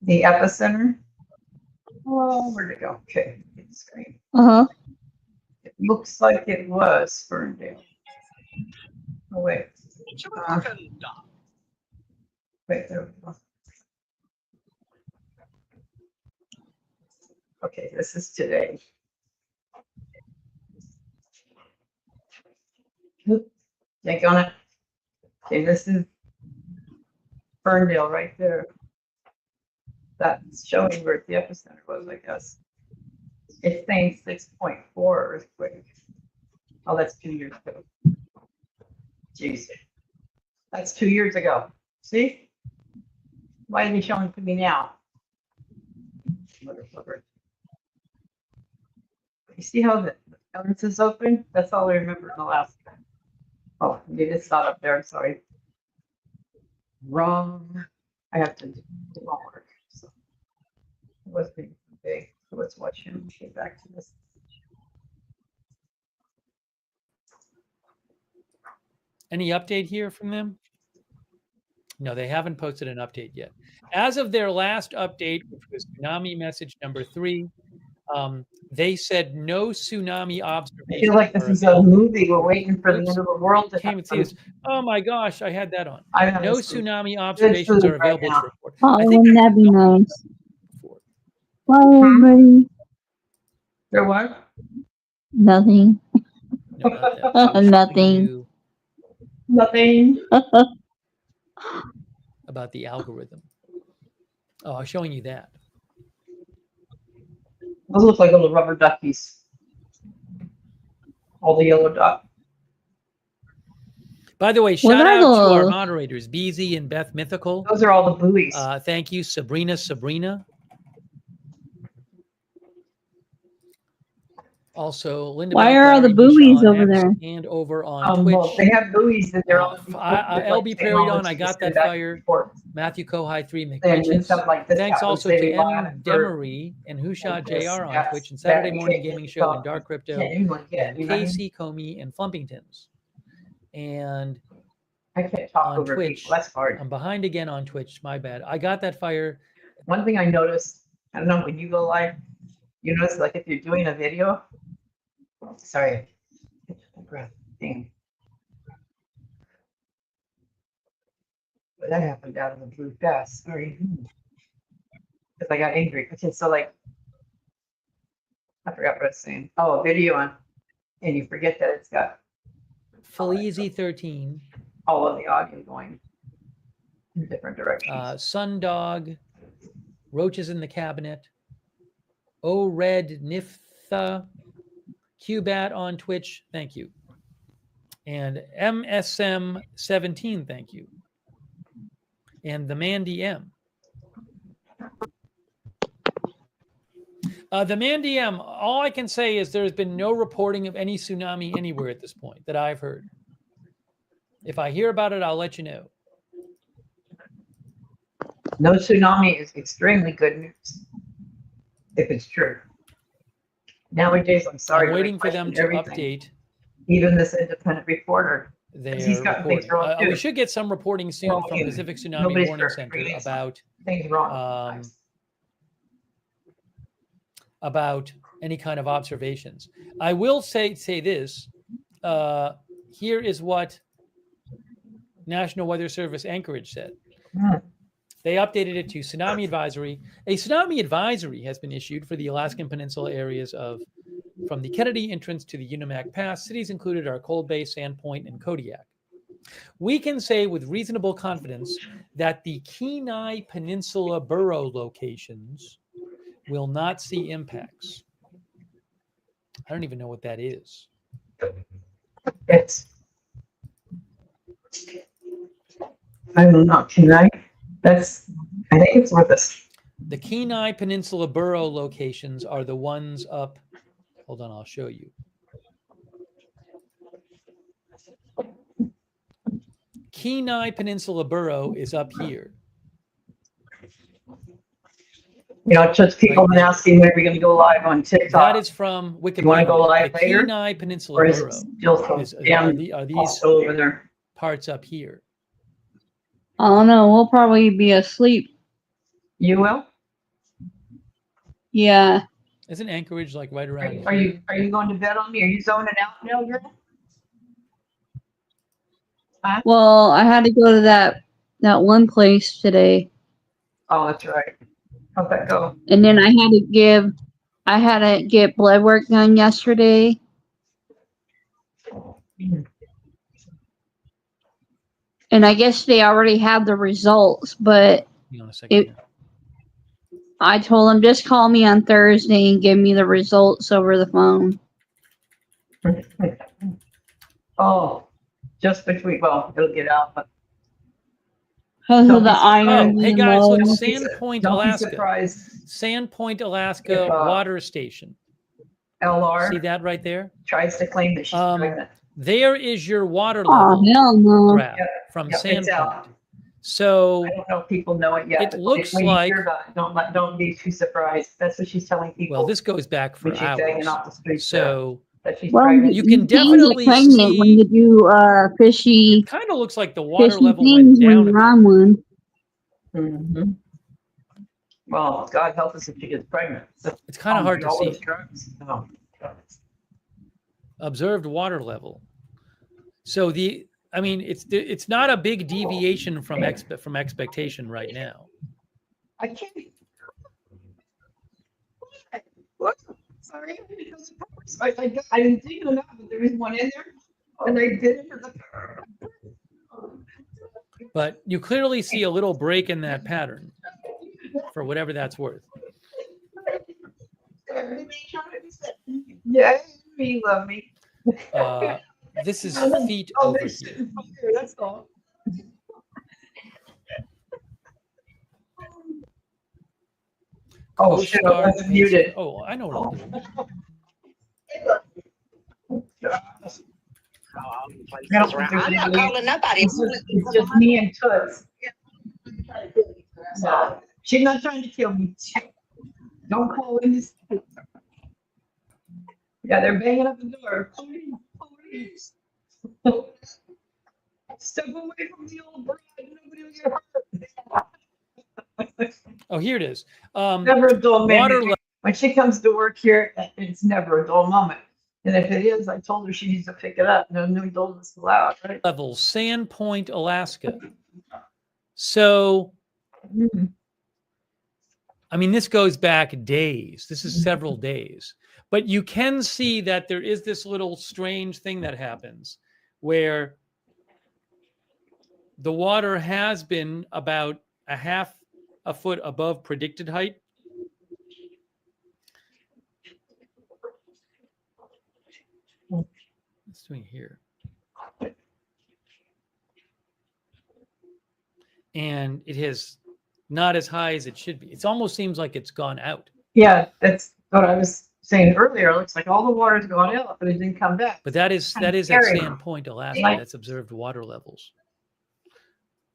The epicenter. Oh, where'd it go? Okay, get the screen. Uh huh. It looks like it was Ferndale. Oh, wait. Wait, there we go. Okay, this is today. Yank on it. Okay, this is Ferndale right there. That's showing where the epicenter was, I guess. It's saying 6.4 earthquake. Oh, that's 2 years ago. Jeez. That's 2 years ago. See? Why is he showing to me now? Motherfucker. You see how the elements is open? That's all I remember in the last. Oh, maybe it's not up there. I'm sorry. Wrong. I have to do homework. So it was being big. So let's watch him get back to this. Any update here from them? No, they haven't posted an update yet. As of their last update, which was tsunami message number 3, they said no tsunami I observations. feel like this is a movie. We're waiting for the end of the world to Came and see happen. this. Oh my gosh, I had that on. I know No this is- tsunami observations are food right available now. to report. Oh, I think wouldn't that be nice? before. Bye, everybody. There what? Nothing. No, not that. I was showing Nothing. you Nothing. about the algorithm. Oh, I was showing you that. Those look like little rubber duckies. All the yellow dot. By the way, shout are out to our those? moderators, BZ and Beth Mythical. Those are all the buoys. Thank you, Sabrina. Also, Linda. Why Bell, are the Larry, buoys Sean over X, there? And over on Well, Twitch. they have buoys and they're all. LB Prairiedon, I got that fire. Matthew Kohai 3 McRiches. Stuff like this Thanks happens, also they to rely on M. it for- Demery and Hushad like this, JR on that's- Twitch, and that Saturday you Morning can't get Gaming the Show and stuff. Dark Crypto, Can't anyone get, and you know what I mean? Casey, Comey, and Flumpingtons. And I can't talk on over Twitch. people. That's hard. I'm behind again on Twitch. My bad. I got that fire. One thing I noticed, I don't know, when you go live, you notice like if you're doing a video, sorry, breath, dang. But that happened out of the blue fast, sorry. Because I got angry. Okay, so like, I forgot what I was saying. Oh, video on, and you forget that it's got Felizy 13. all of the audio going in different directions. Sundog. Roaches in the Cabinet. O Red Niftha. Qbat on Twitch. Thank you. And MSM17. Thank you. And the Man DM. The Man DM, all I can say is there's been no reporting of any tsunami anywhere at this point that I've heard. If I hear about it, I'll let you know. No tsunami is extremely good news, if it's true. Nowadays, I'm sorry. I'm but I waiting for them question to everything. update Even this independent reporter. their he's got things reporting. wrong, We too. should get some reporting soon Well, from you- Pacific Tsunami nobody's Warning for Center releasing about Things wrong. about any kind of observations. I will say this. Here is what National Weather Service Anchorage said. Hmm. They updated it to tsunami advisory. A tsunami advisory has been issued for the Alaskan Peninsula areas from the Kennedy entrance to the Unimak Pass. Cities included are Cold Bay, Sandpoint, and Kodiak. We can say with reasonable confidence that the Kenai Peninsula Borough locations will not see impacts. I don't even know what that is. It's, I don't know, can I think it's worth this. The Kenai Peninsula Borough locations are the ones up. Hold on, I'll show you. Kenai Peninsula Borough is up here. You know, just people have been asking when we're going to go live on TikTok. That is from Wikipedia. You want to go live the later? Kenai Peninsula Or is Borough it still some are these also over there? parts up here. I don't know. We'll probably be asleep. You will? Yeah. Isn't Anchorage like right around Are here? you going to bed on me? Are you zoning out now, girl? Well, I had to go to that one place today, Oh, that's right. How'd that go? and then I had to get blood work done yesterday. And I guess they already have the results, but Hang on a second. here. I told them just call me on Thursday and give me the results over the phone. Oh, just between, well, it'll get out, but Because Don't of the be- iron. Oh, hey and guys, look, low. Sandpoint, don't be Alaska. surprised Sandpoint, Alaska If, water station. See LR that right there? tries to claim that she's pregnant. There is your water Oh, level hell no. graph from Yep, it's out. Sandpoint. So I don't know if people know it yet. it but looks when you like- hear about it, don't be too surprised. That's what she's telling people. well, this goes back for when she's hanging hours. off the streets there, So that she's Well, pregnant. you can can't get definitely pregnant see- when you do fishy it kind of looks like the water fishy level went things when down a you're bit. on one. Mhm. Well, God help us if she gets pregnant. It's kind of hard to All see. those drugs. Oh, God. Observed water level. So it's not a big deviation from expectation right now. I can't. What? Sorry. I didn't think enough, but there was one in there, and I did it for the. But you clearly see a little break in that pattern for whatever that's worth. Yeah, you love me. This is feet Oh, over there's here. here, that's all. Oh, Coast shit, I Guard wasn't muted. Oh, I know what I'll do. I'm not calling nobody. It's just me and Toots. So, she's not trying to kill me. Don't call in this. Yeah, they're banging up the door. Police, police. Step away from the old bride. Nobody will get hurt. Oh, here it is. Never a dull Water moment. When she comes to work here, it's never a dull moment. And if it is, I told her she needs to pick it up. No dullness allowed, right? level, Sandpoint, Alaska. So, Mhm. I mean, this goes back days. This is several days. But you can see that there is this little strange thing that happens where the water has been about a half a foot above predicted height. What's doing here? And it has not as high as it should be. It almost seems like it's gone out. Yeah, that's what I was saying earlier. It looks like all the water's gone out, but it didn't come back. But that is at Scary. Sandpoint, Alaska. Like- That's observed water levels.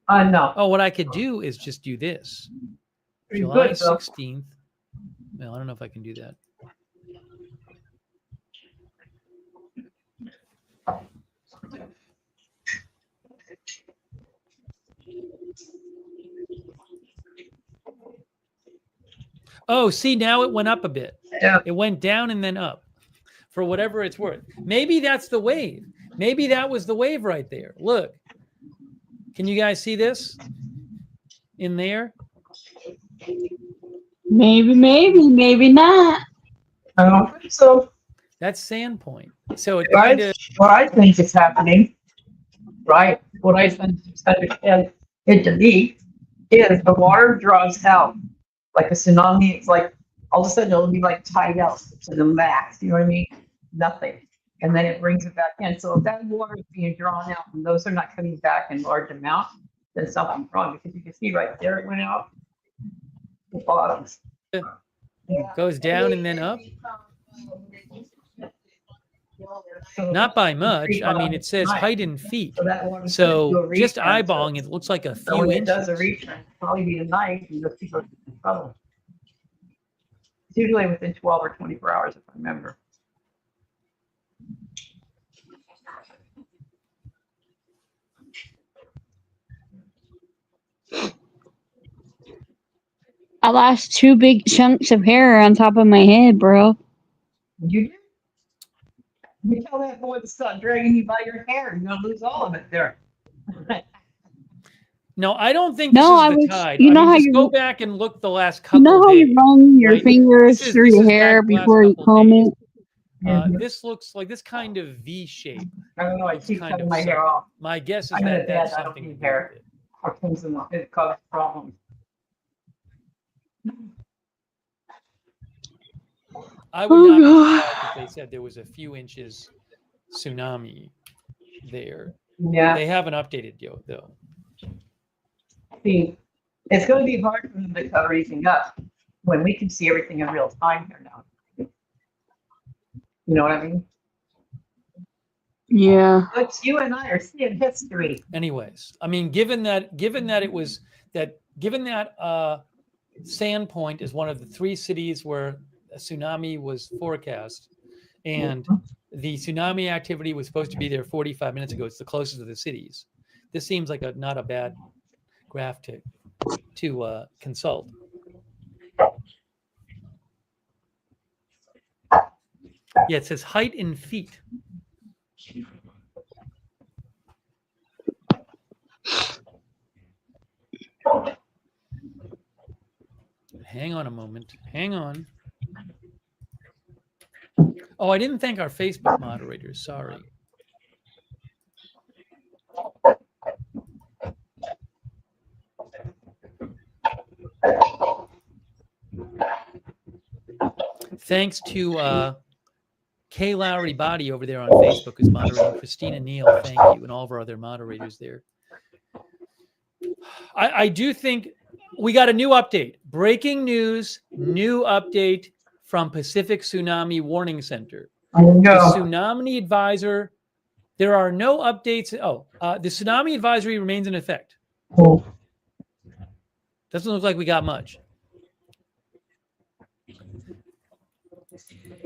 No. Oh, what I could do is just do this. Pretty July good, though. 16th. Well, I don't know if I can do that. Oh, see, now it went up a bit. Yeah. It went down and then up for whatever it's worth. Maybe that's the wave. Maybe that was the wave right there. Look. Can you guys see this in there? Maybe, maybe not. I don't think so. That's Sandpoint. So it What kind of I think is happening right? What I understand it to be is the water draws out like a tsunami. It's like all of a sudden it'll be like tied out to the max. You know what I mean? Nothing. And then it brings it back in. So if that water is being drawn out and those are not coming back in large amounts, then something's wrong because you can see right there it went out the bottoms. Goes down and then up. So Not by much. I mean, it says height in feet. So that water's gonna do So a just return. eyeballing it looks like a So few when it does a inches. return, it'll probably be tonight and the people are in trouble. It's usually within 12 or 24 hours, if I remember. I lost 2 big chunks of hair on top of my head, bro. You do? You tell that boy to stop dragging you by your hair, you're gonna lose all of it there. No, I don't think No, I this is the was- tide. you I know mean, how just you- go back and look the last You couple know how of you days. run your right? fingers This is- through this your is hair that last before you couple comb days. it? This looks like this kind of V shape. I don't know, I Looks keep kind cutting of my hair subtle. off. My guess is I'm gonna that that's bet I don't something to need do hair. with it. Or comes in, it causes problems. I would not be surprised if they said there was a few inches tsunami there. Yeah, They haven't updated you though. see, it's gonna be hard for them to cover everything up when we can see everything in real time here now. You know what I mean? Yeah. But you and I are seeing history. Anyways, I mean, given that Sandpoint is one of the 3 cities where a tsunami was forecast, and the tsunami activity was supposed to be there 45 minutes ago. It's the closest of the cities. This seems like not a bad graph to consult. Yeah, it says height in feet. Hang on a moment. Hang on. Oh, I didn't thank our Facebook moderators. Sorry. Thanks to Kay Lowry Body over there on Facebook who's moderating. Christina Neal, thank you, and all of our other moderators there. I do think we got a new update. Breaking news, new update from Pacific Tsunami Warning Center. I The know. tsunami advisor, there are no updates. Oh, the tsunami advisory remains in effect. Doesn't look like we got much.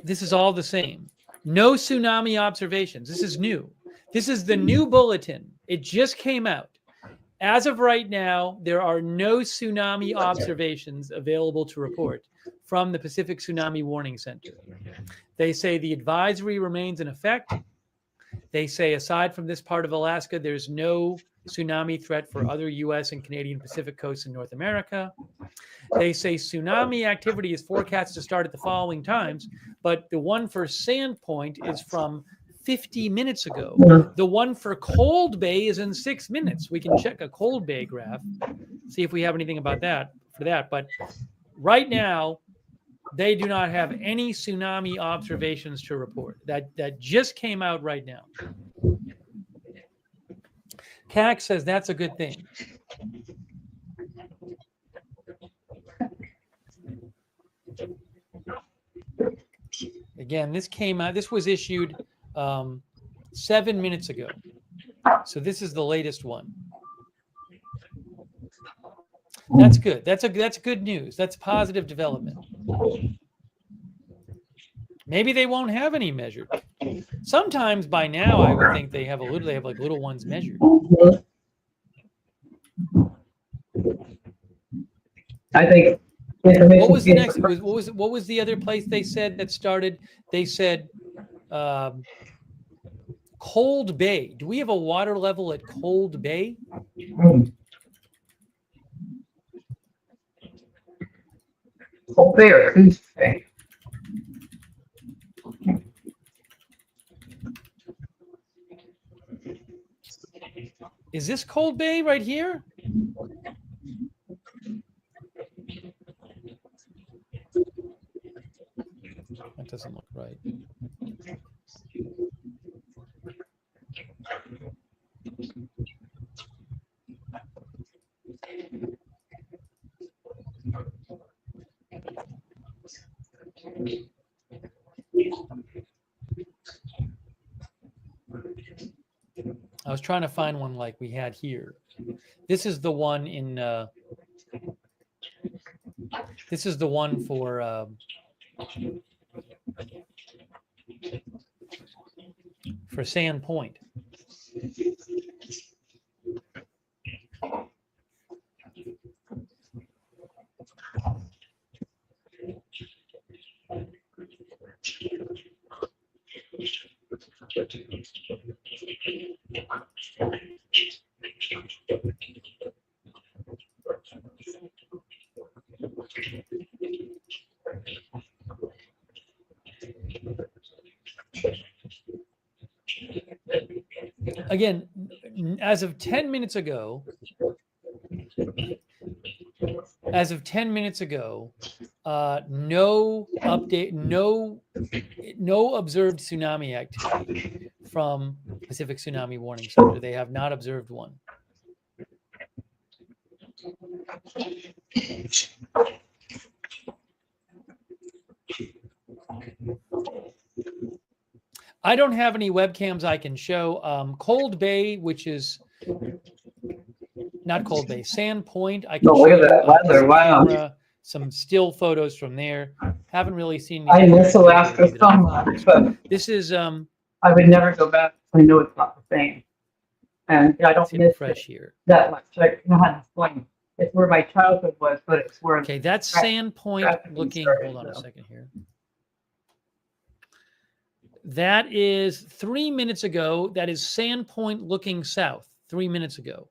This is all the same. No tsunami observations. This is new. This is the new bulletin. It just came out. As of right now, there are no tsunami observations available to report from the Pacific Tsunami Warning Center. They say the advisory remains in effect. They say aside from this part of Alaska, there's no tsunami threat for other U.S. and Canadian Pacific coasts in North America. They say tsunami activity is forecast to start at the following times, but the one for Sandpoint is from 50 minutes ago. The one for Cold Bay is in 6 minutes. We can check a Cold Bay graph, see if we have anything about that for that. But right now, they do not have any tsunami observations to report. That just came out right now. CAC says that's a good thing. Again, this came out. This was issued 7 minutes ago. So this is the latest one. That's good. That's good news. That's positive development. Maybe they won't have any measured. Sometimes by now I would think they have like little ones measured. I think. What was the next? What was the other place they said that started? They said Cold Bay. Do we have a water level at Cold Bay? Cold Bay or Coos Bay? Is this Cold Bay right here? That doesn't look right. I was trying to find one like we had here. This is the one in. This is the one for Sand Point. Again, as of 10 minutes ago, no update, no observed tsunami activity from Pacific Tsunami Warning Center. They have not observed one. I don't have any webcams I can show. Cold Bay, which is not Cold Bay, Sand Point. I can Oh, show look at you, that weather. Wow. camera, some still photos from there. Haven't really seen. I miss anything Alaska that so I- much, but This is I would never go back. I know it's not the same. And I don't hit miss fresh it here. that much. I know how to explain. It's where my childhood was, but it's where Okay, that's Right. Sand Point Traffic looking. started, Hold on a though. second here. That is 3 minutes ago. That is Sand Point looking south. 3 minutes ago.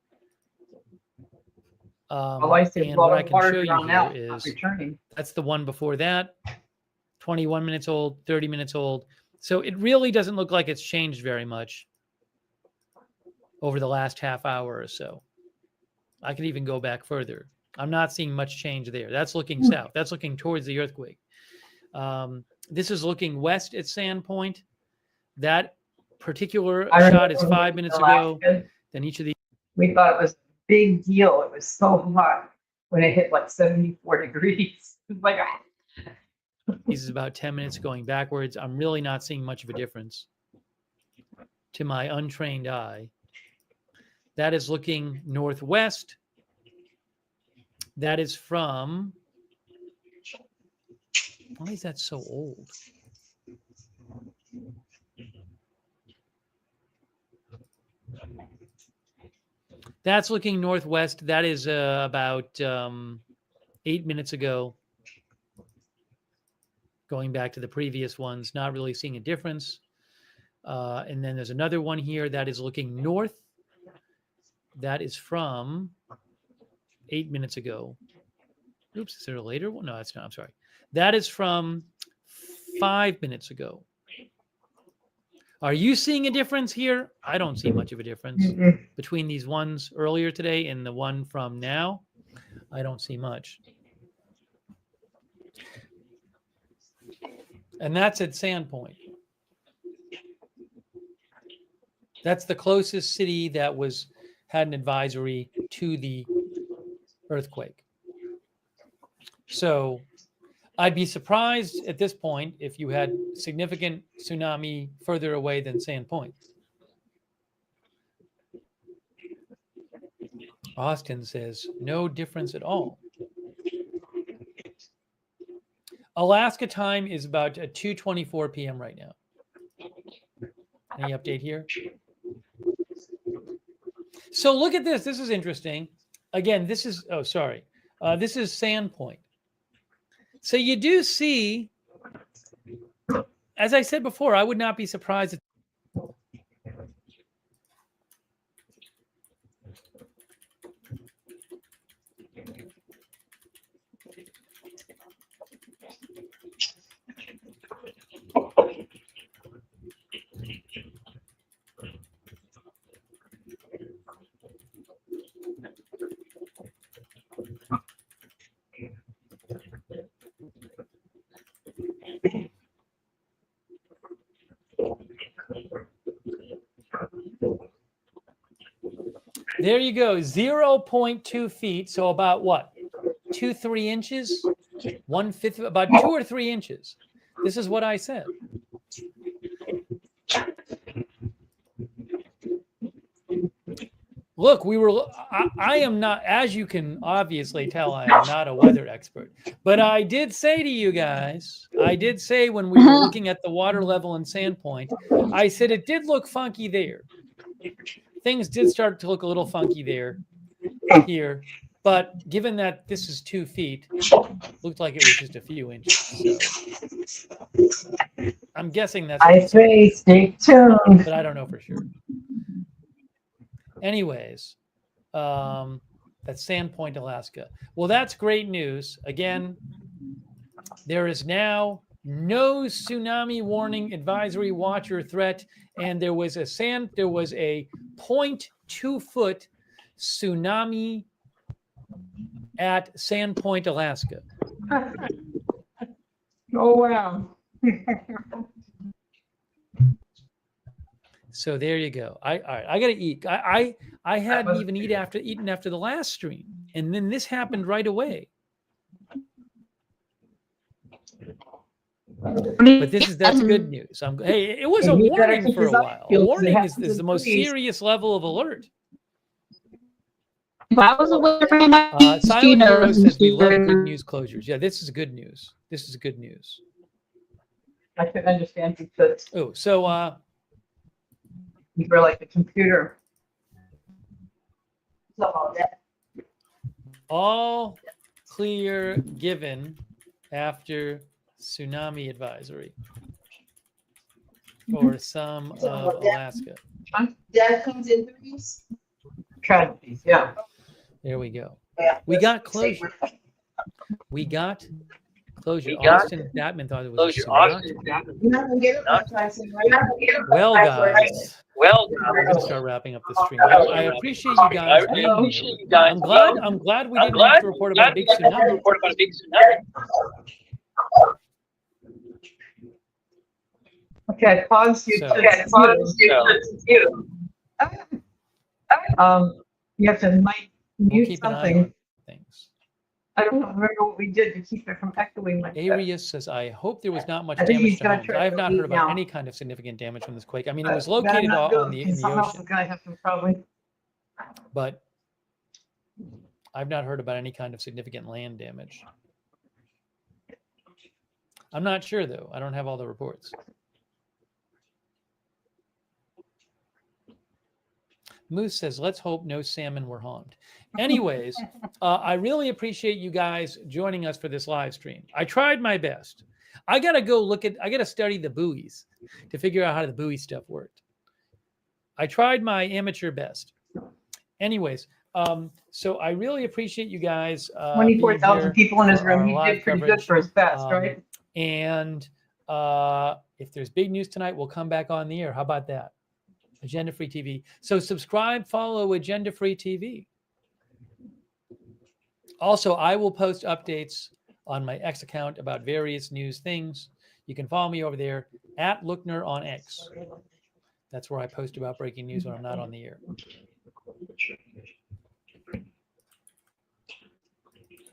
all I see is And a lot what I of can water show you drawn here out, not is returning. that's the one before that. 21 minutes old, 30 minutes old. So it really doesn't look like it's changed very much over the last half hour or so. I could even go back further. I'm not seeing much change there. That's looking south. That's looking towards the earthquake. This is looking west at Sand Point. That particular I shot is remember 5 in minutes ago. Alaska, Then each of these we thought it was a big deal. It was so hot when it hit like 74 degrees. It was like, is about 10 minutes going backwards. I'm really not seeing much of a difference to my untrained eye. That is looking northwest. That is from, why is that so old? That's looking northwest. That is about 8 minutes ago. Going back to the previous ones, not really seeing a difference. And then there's another one here that is looking north. That is from 8 minutes ago. Oops, is there a later one? No, that's not. I'm sorry. That is from 5 minutes ago. Are you seeing a difference here? I don't see much of a difference between these ones earlier today and the one from now. I don't see much. And that's at Sand Point. That's the closest city that had an advisory to the earthquake. So I'd be surprised at this point if you had significant tsunami further away than Sand Point. Austin says, no difference at all. Alaska time is about 2:24 p.m. right now. Any update here? So look at this. This is interesting. Again, this is, this is Sand Point. So you do see, as I said before, I would not be surprised if There you go. 0.2 feet. So about what? 2-3 inches? 1/5, about 2 or 3 inches. This is what I said. Look, I am not, as you can obviously tell, I am not a weather expert. But I did say to you guys, I did say when we were looking at the water level in Sandpoint, I said it did look funky there. Things did start to look a little funky there, here. But given that this is 2 feet, looked like it was just a few inches. So I'm guessing that's. I say stay tuned. But I don't know for sure. Anyways, that's Sandpoint, Alaska. Well, that's great news. Again, there is now no tsunami warning, advisory, watch, or threat, and there was a 0.2 foot tsunami at Sandpoint, Alaska. Oh wow. So there you go. All right, I gotta eat. I hadn't even eaten after the last stream, and then this happened right away. But that's good news. Hey, it was a warning for a while. A warning is the most serious level of alert. If I was aware for him, Silent Hero says we love good news closures. Yeah, this is good news. This is good news. I can understand because Oh, so you were like a computer. all clear given after tsunami advisory for some of Alaska. That comes in threes. Tragedies, yeah. There we go. Yeah. We got closure. We got closure. We got Austin Batman thought it was Closure. a tsunami. You're not gonna get it. That's why I said, right? Well, guys, Well, we're gonna start wrapping up the stream. I appreciate you guys being here. I'm glad we didn't have to report about a big tsunami. Okay, pause you. So- You have to We'll mute keep an eye something. on things. I don't remember what we did to keep it from echoing like that. Arius says, I hope there was not much I think damage he's to gonna homes. try I have to not leave heard about now. any kind of significant damage from this quake. I mean, it was But I'm located not in doing it, someone else is the gonna ocean, have to probably. but I've not heard about any kind of significant land damage. I'm not sure, though. I don't have all the reports. Moose says, let's hope no salmon were harmed. Anyways, I really appreciate you guys joining us for this live stream. I tried my best. I got to study the buoys to figure out how the buoy stuff worked. I tried my amateur best. Anyways, so I really appreciate you guys. 24,000 people in his for our room. He live did pretty good coverage. for his best, Um, right? And if there's big news tonight, we'll come back on the air. How about that? Agenda Free TV. So subscribe, follow Agenda Free TV. Also, I will post updates on my X account about various news things. You can follow me over there at Lookner on X. That's where I post about breaking news when I'm not on the air.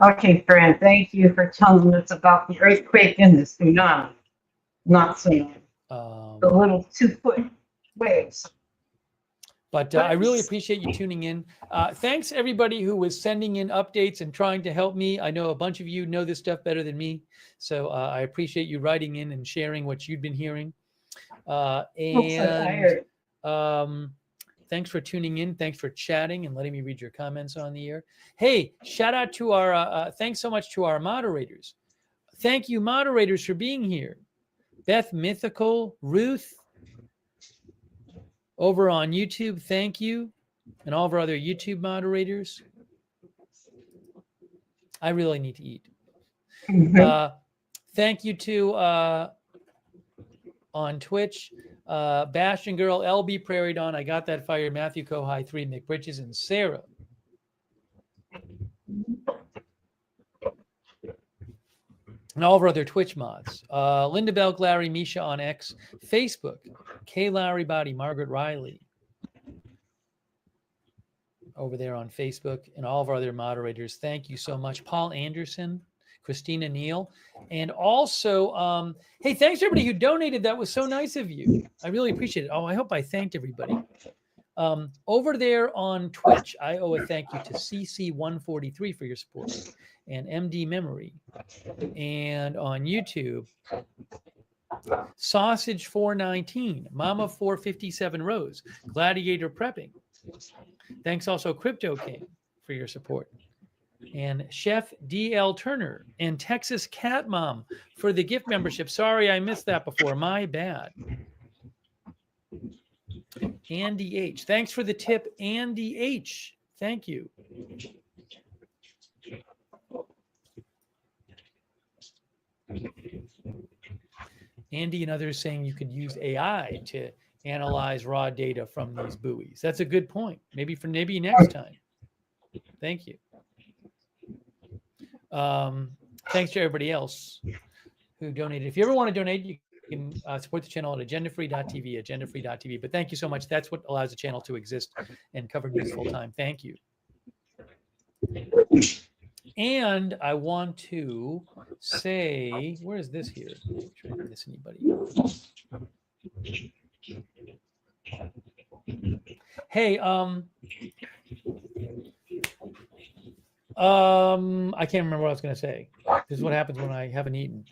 Okay, Fran, thank you for telling us about the earthquake and the tsunami. Not tsunami, the little 2-foot waves. But I really appreciate you tuning in. Thanks everybody who was sending in updates and trying to help me. I know a bunch of you know this stuff better than me. So I appreciate you writing in and sharing what you'd been hearing. Thanks for tuning in. Thanks for chatting and letting me read your comments on the air. Hey, shout out to our, thanks so much to our moderators. Thank you, moderators, for being here. Beth Mythical, Ruth, over on YouTube, thank you. And all of our other YouTube moderators. I really need to eat. Thank you to, on Twitch, Bastion Girl, LB Prairie Dawn, I Got That Fire, Matthew Kohai 3, Mick Bridges, and Sarah. And all of our other Twitch mods. Linda Belk, Larry, Misha on X, Facebook, Kay Larry Body, Margaret Riley. over there on Facebook, and all of our other moderators. Thank you so much. Paul Anderson, Christina Neal, and also, hey, thanks to everybody who donated. That was so nice of you. I really appreciate it. Oh, I hope I thanked everybody. Over there on Twitch, I owe a thank you to CC143 for your support, and MD Memory. And on YouTube, Sausage 419, Mama 457 Rose, Gladiator Prepping. Thanks also Crypto King for your support. And Chef DL Turner and Texas Cat Mom for the gift membership. Sorry, I missed that before. My bad. Andy H. Thanks for the tip, Andy H. Thank you. Andy and others saying you could use AI to analyze raw data from these buoys. That's a good point. Maybe next time. Thank you. Thanks to everybody else who donated. If you ever want to donate, you can support the channel at agendafree.tv. But thank you so much. That's what allows the channel to exist and cover news full time. Thank you. And I want to say, where is this here? Make sure I didn't miss anybody. Hey, I can't remember what I was going to say. This is what happens when I haven't eaten.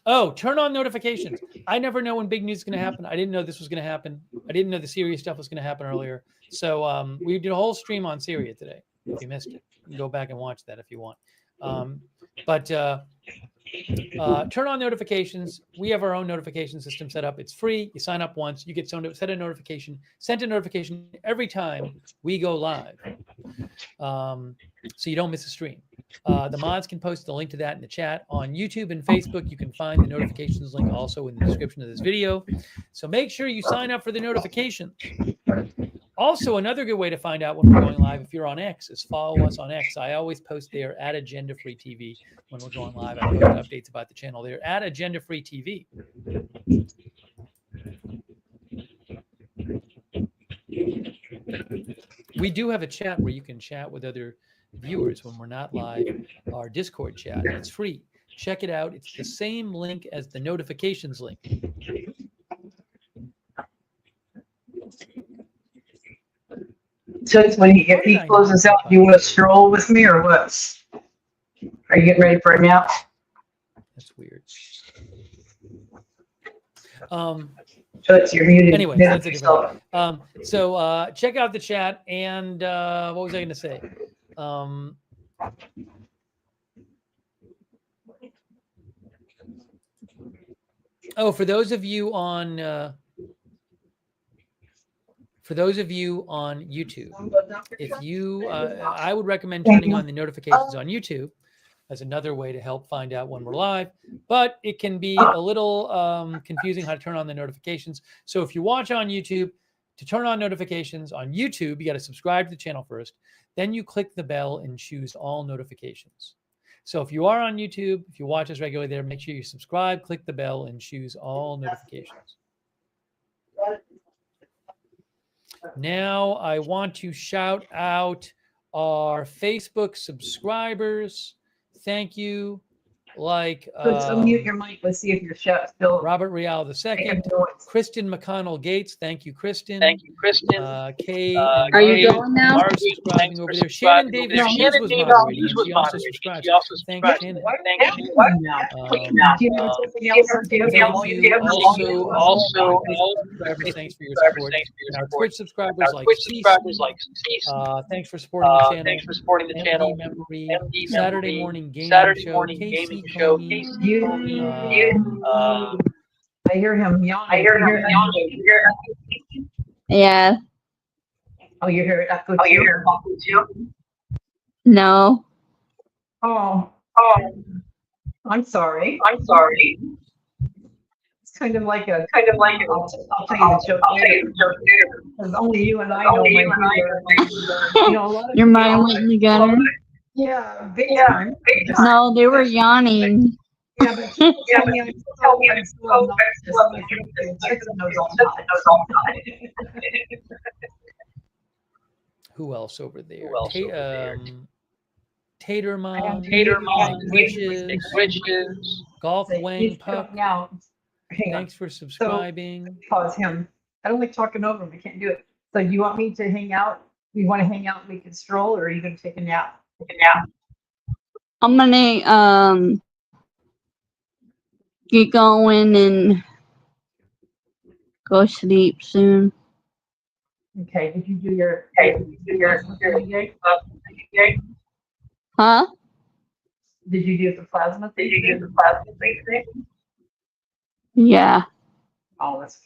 Oh, turn on notifications. I never know when big news is going to happen. I didn't know this was going to happen. I didn't know the Syria stuff was going to happen earlier. So we did a whole stream on Syria today. If you missed it, you can go back and watch that if you want. But turn on notifications. We have our own notification system set up. It's free. You sign up once. You get sent a notification every time we go live. So you don't miss a stream. The mods can post the link to that in the chat. On YouTube and Facebook, you can find the notifications link also in the description of this video. So make sure you sign up for the notifications. Also, another good way to find out when we're going live, if you're on X, is follow us on X. I always post there at Agenda Free TV when we're going live. I post updates about the channel there at Agenda Free TV. We do have a chat where you can chat with other viewers when we're not live. Our Discord chat. It's free. Check it out. It's the same link as the notifications link. So it's when if he closes out, you want to stroll with me or what? Are you getting ready for a nap? That's weird. So it's your muted. Anyway, that's a different. So check out the chat. And what was I going to say? Oh, for those of you on YouTube, if you, I would recommend turning on the notifications on YouTube as another way to help find out when we're live. But it can be a little confusing how to turn on the notifications. So if you watch on YouTube, to turn on notifications on YouTube, you got to subscribe to the channel first. Then you click the bell and choose all notifications. So if you are on YouTube, if you watch us regularly there, make sure you subscribe, click the bell, and choose all notifications. Now I want to shout out our Facebook subscribers. Thank you. Like Let's unmute your mic. Let's see if your chat's still. Robert Real II, Kristen McConnell Gates. Thank you, Kristen. Kay, Are you going now? are subscribing over there. Shannon Davis Hughes was moderating. And she also subscribed. Thanks, Shannon. Do you have something else? Do you have Also, thanks for your support. And our Twitch subscribers like CC. Thanks for supporting the channel. MD Memory, Saturday Morning Game Show, Casey Coney. I hear him yawning. Yeah. Oh, you hear it echo too? No. Oh, I'm sorry. It's kind of like a. I'll tell you the joke later. Because only you and I know my humor. You know, a lot of Your mind people- went in the gutter? Yeah, big time. No, they were yawning. Yeah, but people tell me I'm so obnoxious. I think Jason knows all about it. Who else over there? Tatermon, Bridges, Golf Say, Wang he's Puck. coming out. Hang on. Thanks for subscribing. Pause him. I don't like talking over him. I can't do it. So you want me to hang out? You want to hang out and we can stroll, or are you going to take a nap? I'm gonna get going and go sleep soon. Okay. Did you do your? Huh? Did you do the plasma thing? Yeah. All this.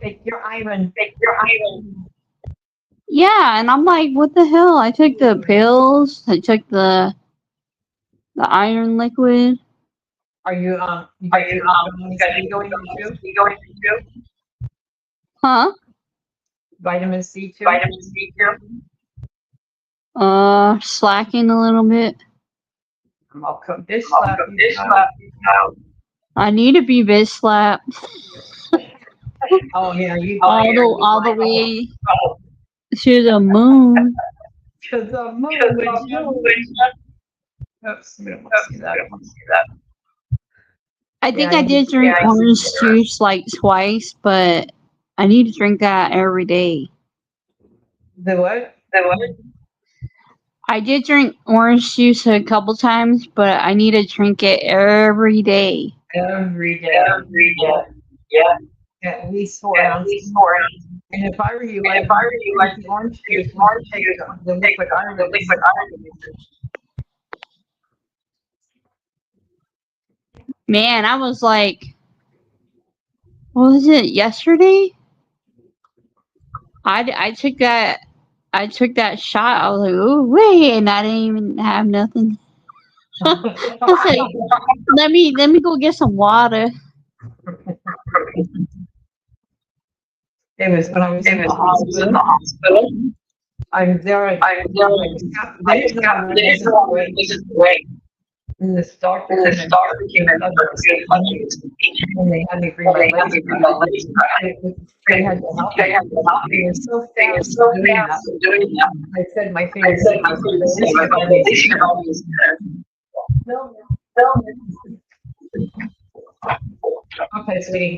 Take your iron. Yeah, and I'm like, what the hell? I took the pills. I took the iron liquid. Are you you guys going to Huh? vitamin C too? Slacking a little bit. I'll cook dish slap you. I need to be bitch slapped Oh yeah, you all the way to the moon. to the moon. Oops, we don't want to see that. I think Yeah, I did drink orange juice like twice, but I need to drink that every day. The what? I did drink orange juice a couple times, but I need to drink it every day. Every day. At least 4 ounces. And if I were you, like the orange juice, take the liquid iron. Man, I was like, what was it, yesterday? I took that shot. I was like, oh wait, and I didn't even have nothing. I was like, let me go get some water. It was when I was in the hospital. I'm there. And this doctor came in and they had me bring my legs. They had to help me. They were so fast doing that. I said my favorite thing Okay, sweetie.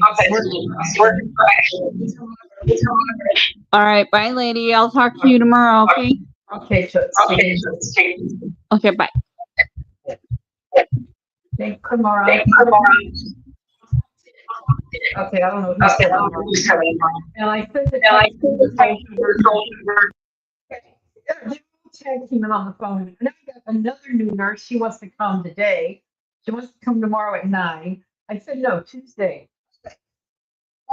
All right, bye, lady. I'll talk to you tomorrow. Okay. Okay, Okay, bye. Thank Kamara. Okay, I don't know who's coming. And I said the tag team on the phone. And I got another new nurse. She wants to come today. She wants to come tomorrow at 9. I said no, Tuesday.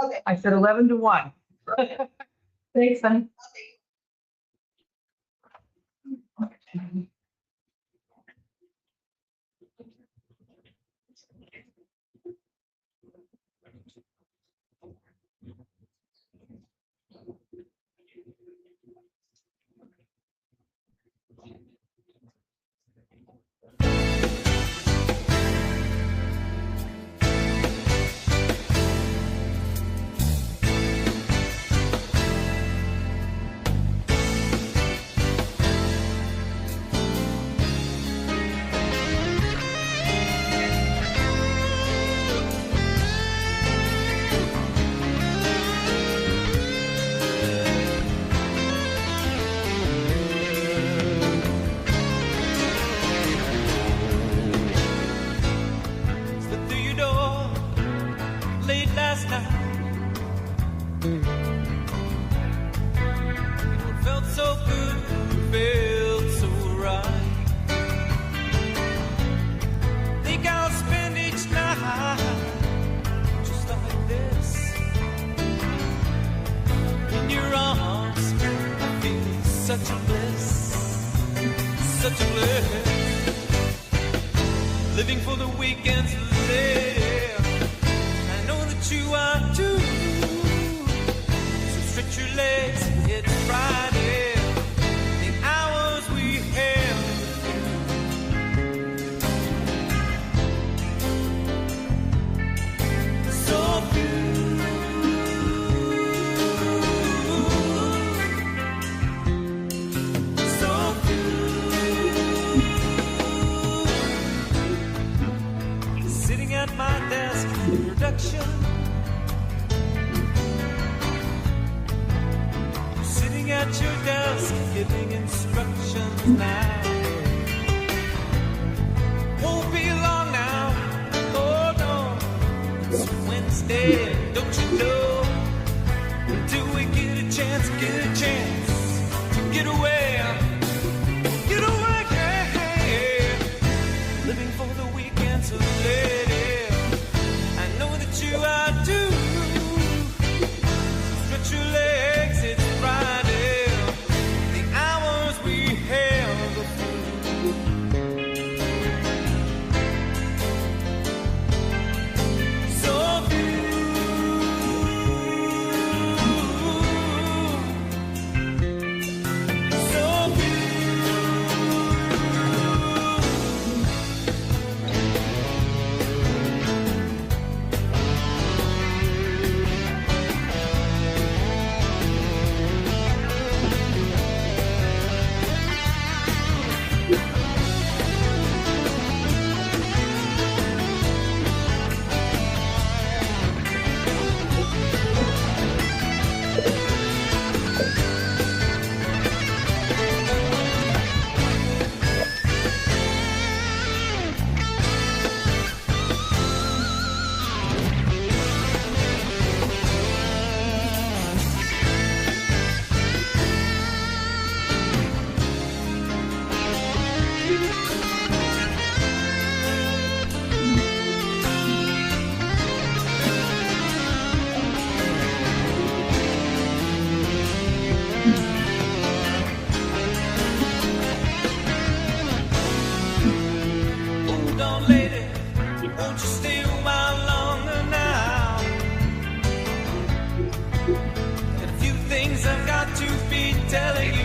Okay. I said 11 to 1. Thanks, honey. Okay. Slipped through your door late last night. It felt so good, felt so right. Think I'll spend each night just like this. In your arms, I feel such a bliss, such a bliss. Living for the weekends to live. I know that you are too. So stretch your legs, it's Friday. The hours we have so few. at your desk, giving instructions now. Won't be long now, oh no, it's Wednesday, don't you know? Until we get a chance to get away, yeah. Living for the weekend, so lady, I know that you are too. Stretch your legs, it's Friday. The hours we have are through. So hold on, lady, won't you stay a while longer now? Got a few things I've got to be telling